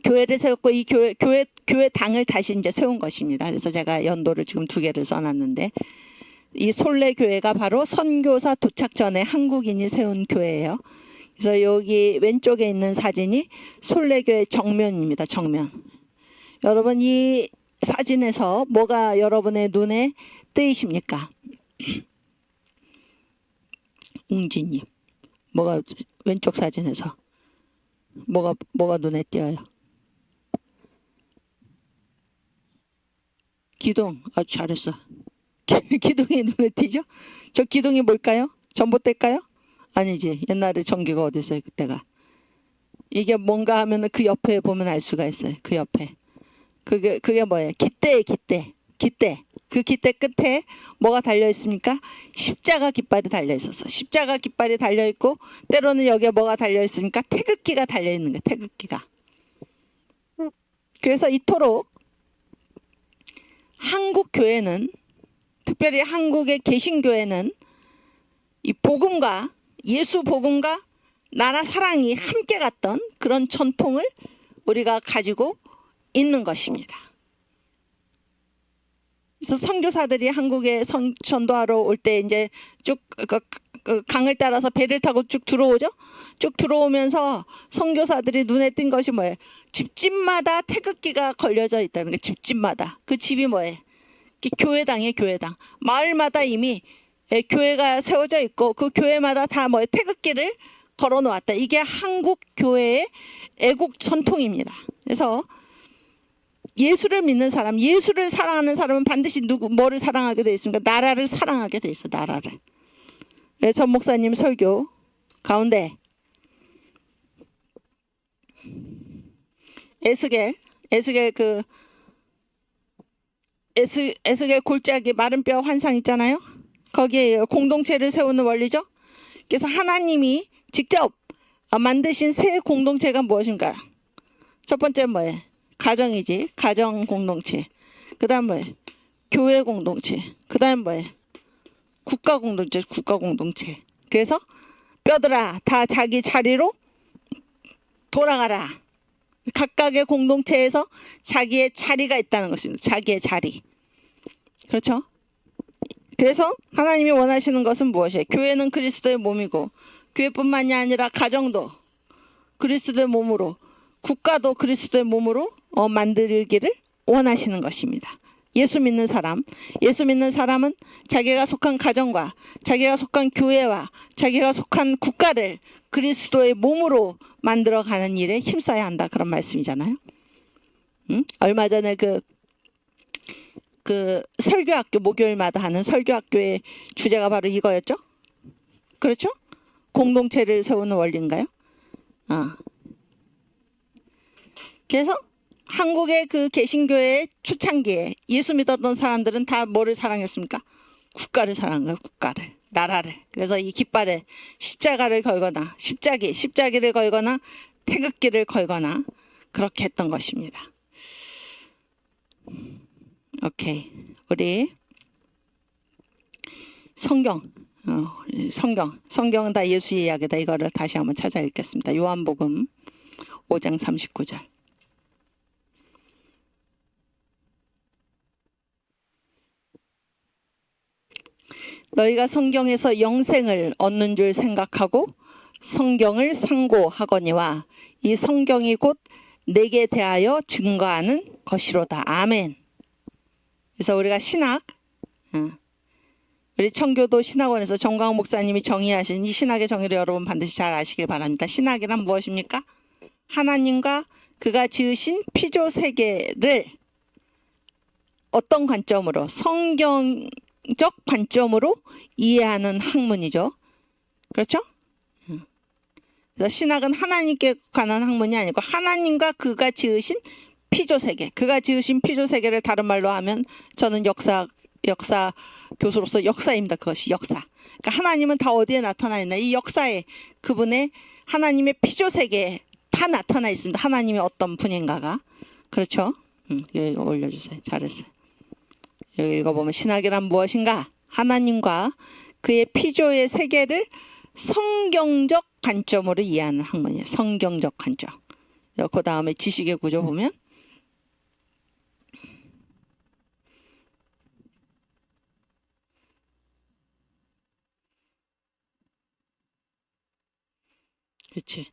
교회를 세웠고 이 교회 당을 다시 이제 세운 것입니다. 그래서 제가 연도를 지금 2개를 써놨는데 이 솔레 교회가 바로 선교사 도착 전에 한국인이 세운 교회예요. 그래서 여기 왼쪽에 있는 사진이 솔레 교회 정면입니다. 정면. 여러분 이 사진에서 뭐가 여러분의 눈에 띄십니까? 웅진님, 뭐가 왼쪽 사진에서 뭐가 눈에 띄어요? 기둥. 아주 잘했어. 기둥이 눈에 띄죠? 저 기둥이 뭘까요? 전봇대일까요? 아니지. 옛날에 전기가 어디 있어요 그때가. 이게 뭔가 하면 그 옆에 보면 알 수가 있어요. 그 옆에. 그게 뭐예요? 깃대예요. 깃대. 그 깃대 끝에 뭐가 달려 있습니까? 십자가 깃발이 달려 있었어. 십자가 깃발이 달려 있고 때로는 여기에 뭐가 달려 있습니까? 태극기가 달려 있는 거예요. 태극기가. 그래서 이토록 한국 교회는 특별히 한국의 개신교회는 이 복음과 예수 복음과 나라 사랑이 함께 갔던 그런 전통을 우리가 가지고 있는 것입니다. 그래서 선교사들이 한국에 전도하러 올 때 이제 쭉 강을 따라서 배를 타고 쭉 들어오죠. 쭉 들어오면서 선교사들이 눈에 띈 것이 뭐예요? 집집마다 태극기가 걸려져 있다는 게 집집마다. 그 집이 뭐예요? 교회당이에요. 교회당. 마을마다 이미 교회가 세워져 있고 그 교회마다 다 뭐예요? 태극기를 걸어 놓았다. 이게 한국 교회의 애국 전통입니다. 그래서 예수를 믿는 사람, 예수를 사랑하는 사람은 반드시 뭐를 사랑하게 돼 있습니까? 나라를 사랑하게 돼 있어. 나라를. 네, 전 목사님 설교 가운데 에스겔 골짜기 마른 뼈 환상 있잖아요. 거기에 공동체를 세우는 원리죠. 그래서 하나님이 직접 만드신 새 공동체가 무엇인가? 첫 번째 뭐예요? 가정이지. 가정 공동체. 그 다음 뭐예요? 교회 공동체. 그 다음 뭐예요? 국가 공동체. 국가 공동체. 그래서 뼈들아 다 자기 자리로 돌아가라. 각각의 공동체에서 자기의 자리가 있다는 것입니다. 자기의 자리. 그렇죠? 그래서 하나님이 원하시는 것은 무엇이에요? 교회는 그리스도의 몸이고 교회뿐만이 아니라 가정도 그리스도의 몸으로 국가도 그리스도의 몸으로 만들기를 원하시는 것입니다. 예수 믿는 사람, 예수 믿는 사람은 자기가 속한 가정과 자기가 속한 교회와 자기가 속한 국가를 그리스도의 몸으로 만들어가는 일에 힘써야 한다. 그런 말씀이잖아요. 얼마 전에 그 설교학교 목요일마다 하는 설교학교의 주제가 바로 이거였죠. 그렇죠? 공동체를 세우는 원리인가요? 그래서 한국의 그 개신교의 초창기에 예수 믿었던 사람들은 다 뭐를 사랑했습니까? 국가를 사랑한 거예요. 국가를, 나라를. 그래서 이 깃발에 십자가를 걸거나 십자기를 걸거나 태극기를 걸거나 그렇게 했던 것입니다. 오케이, 우리 성경은 다 예수의 이야기다. 이거를 다시 한번 찾아 읽겠습니다. 요한복음 5장 39절. 너희가 성경에서 영생을 얻는 줄 생각하고 성경을 상고하거니와 이 성경이 곧 내게 대하여 증거하는 것이로다. 아멘. 그래서 우리가 신학, 우리 청교도 신학원에서 정광훈 목사님이 정의하신 이 신학의 정의를 여러분 반드시 잘 아시길 바랍니다. 신학이란 무엇입니까? 하나님과 그가 지으신 피조 세계를 어떤 관점으로, 성경적 관점으로 이해하는 학문이죠. 그렇죠? 그래서 신학은 하나님께 관한 학문이 아니고 하나님과 그가 지으신 피조 세계, 그가 지으신 피조 세계를 다른 말로 하면 저는 역사 교수로서 역사입니다. 그것이 역사. 그러니까 하나님은 다 어디에 나타나 있나? 이 역사에 그분의 하나님의 피조 세계에 다 나타나 있습니다. 하나님이 어떤 분인가가. 그렇죠? 여기 올려주세요. 잘했어요. 여기 읽어보면 신학이란 무엇인가? 하나님과 그의 피조의 세계를 성경적 관점으로 이해하는 학문이에요. 성경적 관점. 그 다음에 지식의 구조 보면 그렇지.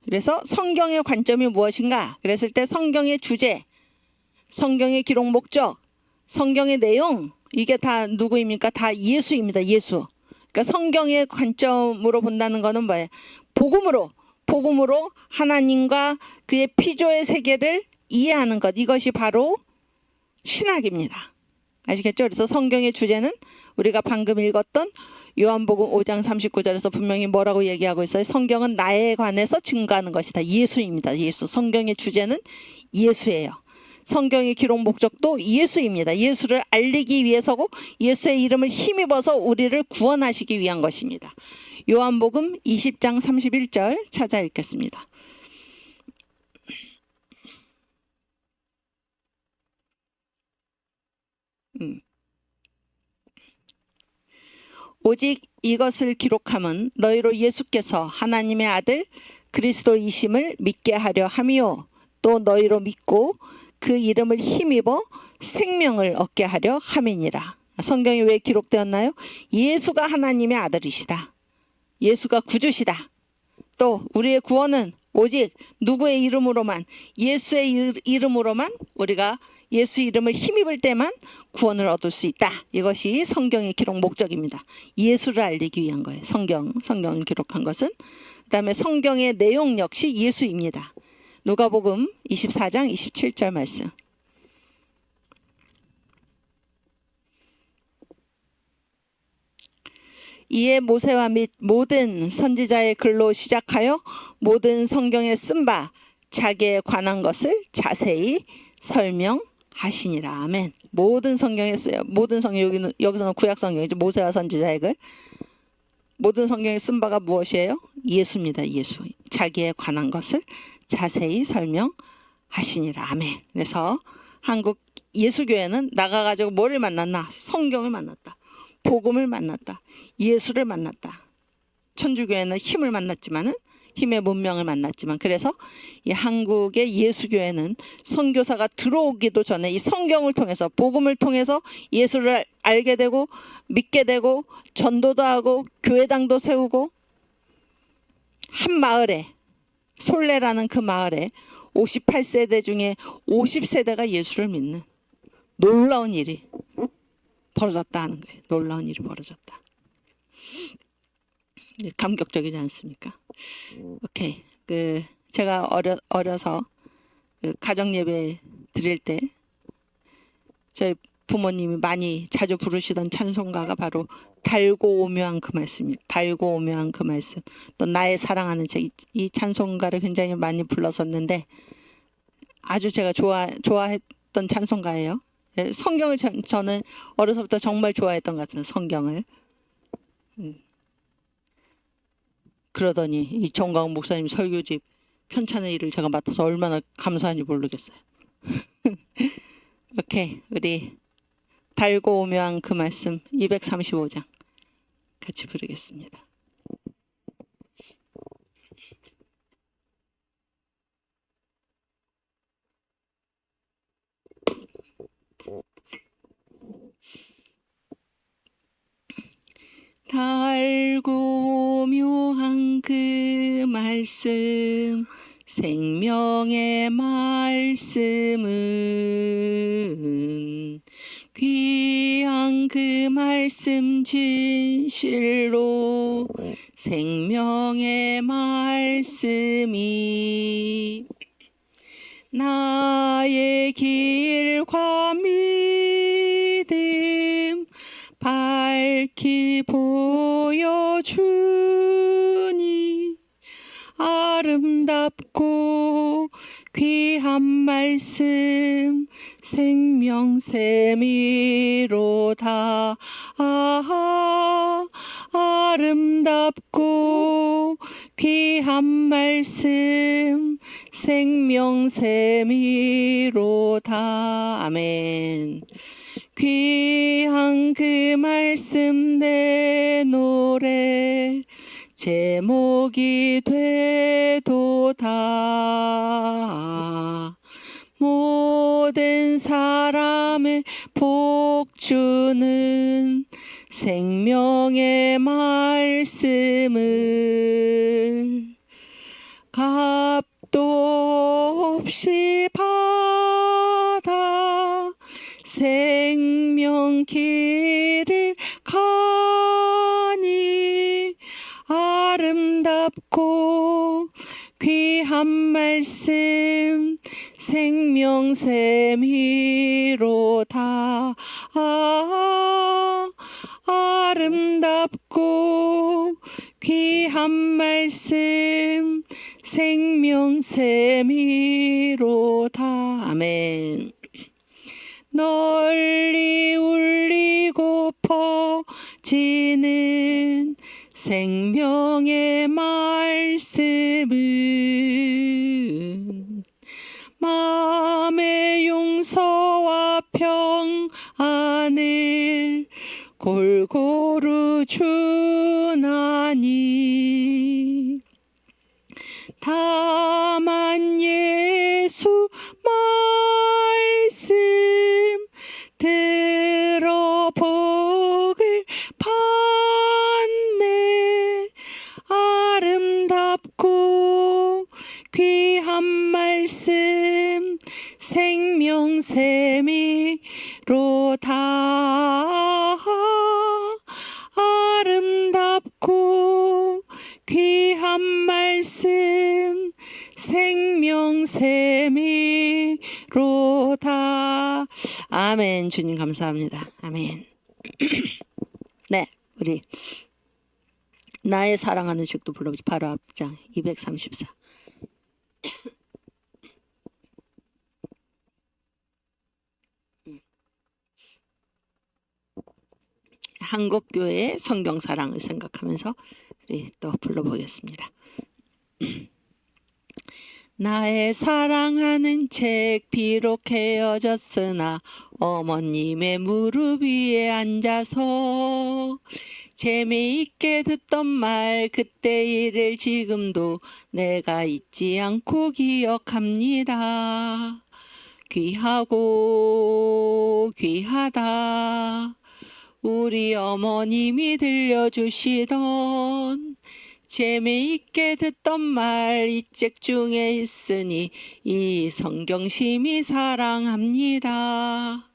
그래서 성경의 관점이 무엇인가? 그랬을 때 성경의 주제, 성경의 기록 목적, 성경의 내용, 이게 다 누구입니까? 다 예수입니다. 예수. 그러니까 성경의 관점으로 본다는 것은 뭐예요? 복음으로 하나님과 그의 피조의 세계를 이해하는 것. 이것이 바로 신학입니다. 아시겠죠? 그래서 성경의 주제는 우리가 방금 읽었던 요한복음 5장 39절에서 분명히 뭐라고 얘기하고 있어요? 성경은 나에 관해서 증거하는 것이다. 예수입니다. 예수. 성경의 주제는 예수예요. 성경의 기록 목적도 예수입니다. 예수를 알리기 위해서고 예수의 이름을 힘입어서 우리를 구원하시기 위한 것입니다. 요한복음 20장 31절 찾아 읽겠습니다. 오직 이것을 기록함은 너희로 예수께서 하나님의 아들 그리스도이심을 믿게 하려 함이요 또 너희로 믿고 그 이름을 힘입어 생명을 얻게 하려 함이니라. 성경이 왜 기록되었나요? 예수가 하나님의 아들이시다. 예수가 구주시다. 또 우리의 구원은 오직 누구의 이름으로만, 예수의 이름으로만, 우리가 예수 이름을 힘입을 때만 구원을 얻을 수 있다. 이것이 성경의 기록 목적입니다. 예수를 알리기 위한 거예요. 성경을 기록한 것은. 그 다음에 성경의 내용 역시 예수입니다. 누가복음 24장 27절 말씀. 이에 모세와 및 모든 선지자의 글로 시작하여 모든 성경에 쓴 바 자기에 관한 것을 자세히 설명하시니라. 아멘. 모든 성경에 써요. 모든 성경, 여기서는 구약 성경이죠. 모세와 선지자의 글. 모든 성경에 쓴 바가 무엇이에요? 예수입니다. 예수. 자기에 관한 것을 자세히 설명하시니라. 아멘. 그래서 한국 예수교회는 나가가지고 뭐를 만났나? 성경을 만났다. 복음을 만났다. 예수를 만났다. 천주교회는 힘을 만났지만은 힘의 문명을 만났지만, 그래서 이 한국의 예수교회는 선교사가 들어오기도 전에 이 성경을 통해서, 복음을 통해서 예수를 알게 되고 믿게 되고 전도도 하고 교회당도 세우고, 한 마을에, 솔레라는 그 마을에 58세대 중에 50세대가 예수를 믿는 놀라운 일이 벌어졌다 하는 거예요. 놀라운 일이 벌어졌다. 감격적이지 않습니까? 오케이. 제가 어려서 가정 예배 드릴 때 저희 부모님이 많이 자주 부르시던 찬송가가 바로 달고 오묘한 그 말씀입니다. 달고 오묘한 그 말씀. 또 나의 사랑하는 이 찬송가를 굉장히 많이 불렀었는데 아주 제가 좋아했던 찬송가예요. 성경을 저는 어려서부터 정말 좋아했던 것 같아요. 성경을. 그러더니 이 정광훈 목사님 설교집 편찬의 일을 제가 맡아서 얼마나 감사한지 모르겠어요. 오케이, 우리 달고 오묘한 그 말씀 235장 같이 부르겠습니다. 달고 묘한 그 말씀 생명의 말씀은 귀한 그 말씀 진실로 생명의 말씀이 나의 길과 믿음 밝히 보여주니 아름답고 귀한 말씀 생명샘이로다. 아름답고 귀한 말씀 생명샘이로다. 아멘. 귀한 그 말씀 내 노래 제목이 되도다. 모든 사람의 복주는 생명의 말씀을 값도 없이 받아 생명 길을 가니 아름답고 귀한 말씀 생명샘이로다. 아름답고 귀한 말씀 생명샘이로다. 아멘. 널리 울리고 퍼지는 생명의 말씀은 마음의 용서와 평안을 골고루 주나니 다만 예수 말씀 들어 복을 받네. 아름답고 귀한 말씀 생명샘이로다. 아름답고 귀한 말씀 생명샘이로다. 아멘. 주님 감사합니다. 아멘. 네, 우리 나의 사랑하는 책도 불러보죠. 바로 앞장 234. 한국교회의 성경사랑을 생각하면서 우리 또 불러보겠습니다. 나의 사랑하는 책 비록 헤어졌으나 어머님의 무릎 위에 앉아서 재미있게 듣던 말 그때 일을 지금도 내가 잊지 않고 기억합니다. 귀하고 귀하다. 우리 어머님이 들려주시던 재미있게 듣던 말 이 책 중에 있으니 이 성경 심히 사랑합니다.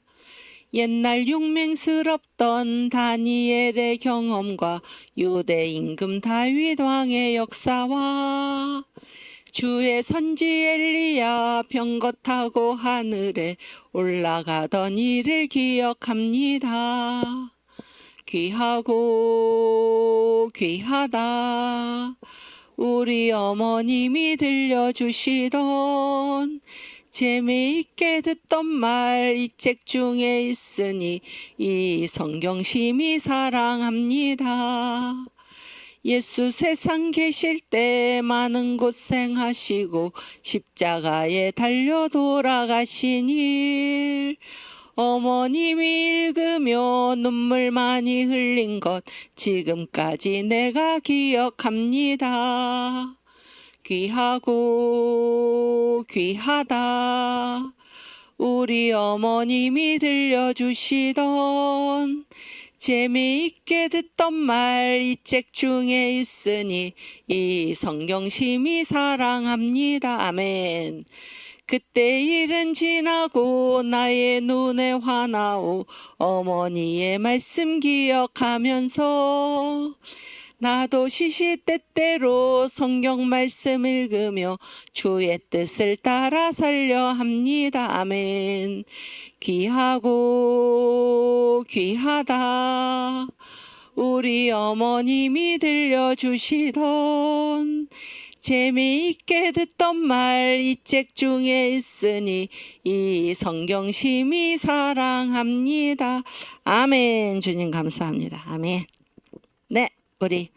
옛날 용맹스럽던 다니엘의 경험과 유대 임금 다윗 왕의 역사와 주의 선지 엘리야 병거 타고 하늘에 올라가던 일을 기억합니다. 귀하고 귀하다. 우리 어머님이 들려주시던 재미있게 듣던 말 이 책 중에 있으니 이 성경 심히 사랑합니다. 예수 세상 계실 때 많은 고생하시고 십자가에 달려 돌아가신 일, 어머님이 읽으며 눈물 많이 흘린 것 지금까지 내가 기억합니다. 귀하고 귀하다. 우리 어머님이 들려주시던 재미있게 듣던 말 이 책 중에 있으니 이 성경 심히 사랑합니다. 아멘. 그때 일은 지나고 나의 눈에 화나오 어머니의 말씀 기억하면서 나도 시시때때로 성경 말씀 읽으며 주의 뜻을 따라 살려 합니다. 아멘. 귀하고 귀하다. 우리 어머님이 들려주시던 재미있게 듣던 말 이 책 중에 있으니 이 성경 심히 사랑합니다. 아멘. 주님 감사합니다. 아멘. 네, 우리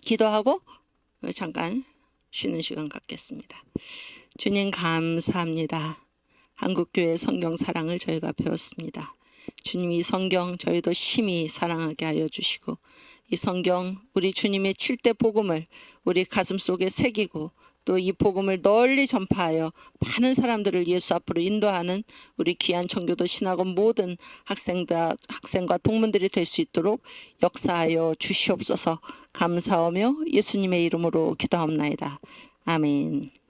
기도하고 잠깐 쉬는 시간 갖겠습니다. 주님 감사합니다. 한국교회 성경 사랑을 저희가 배웠습니다. 주님, 이 성경 저희도 심히 사랑하게 하여 주시고 이 성경 우리 주님의 7대 복음을 우리 가슴속에 새기고 또 이 복음을 널리 전파하여 많은 사람들을 예수 앞으로 인도하는 우리 귀한 청교도 신학원 모든 학생과 동문들이 될 수 있도록 역사하여 주시옵소서. 감사하며 예수님의 이름으로 기도합나이다. 아멘.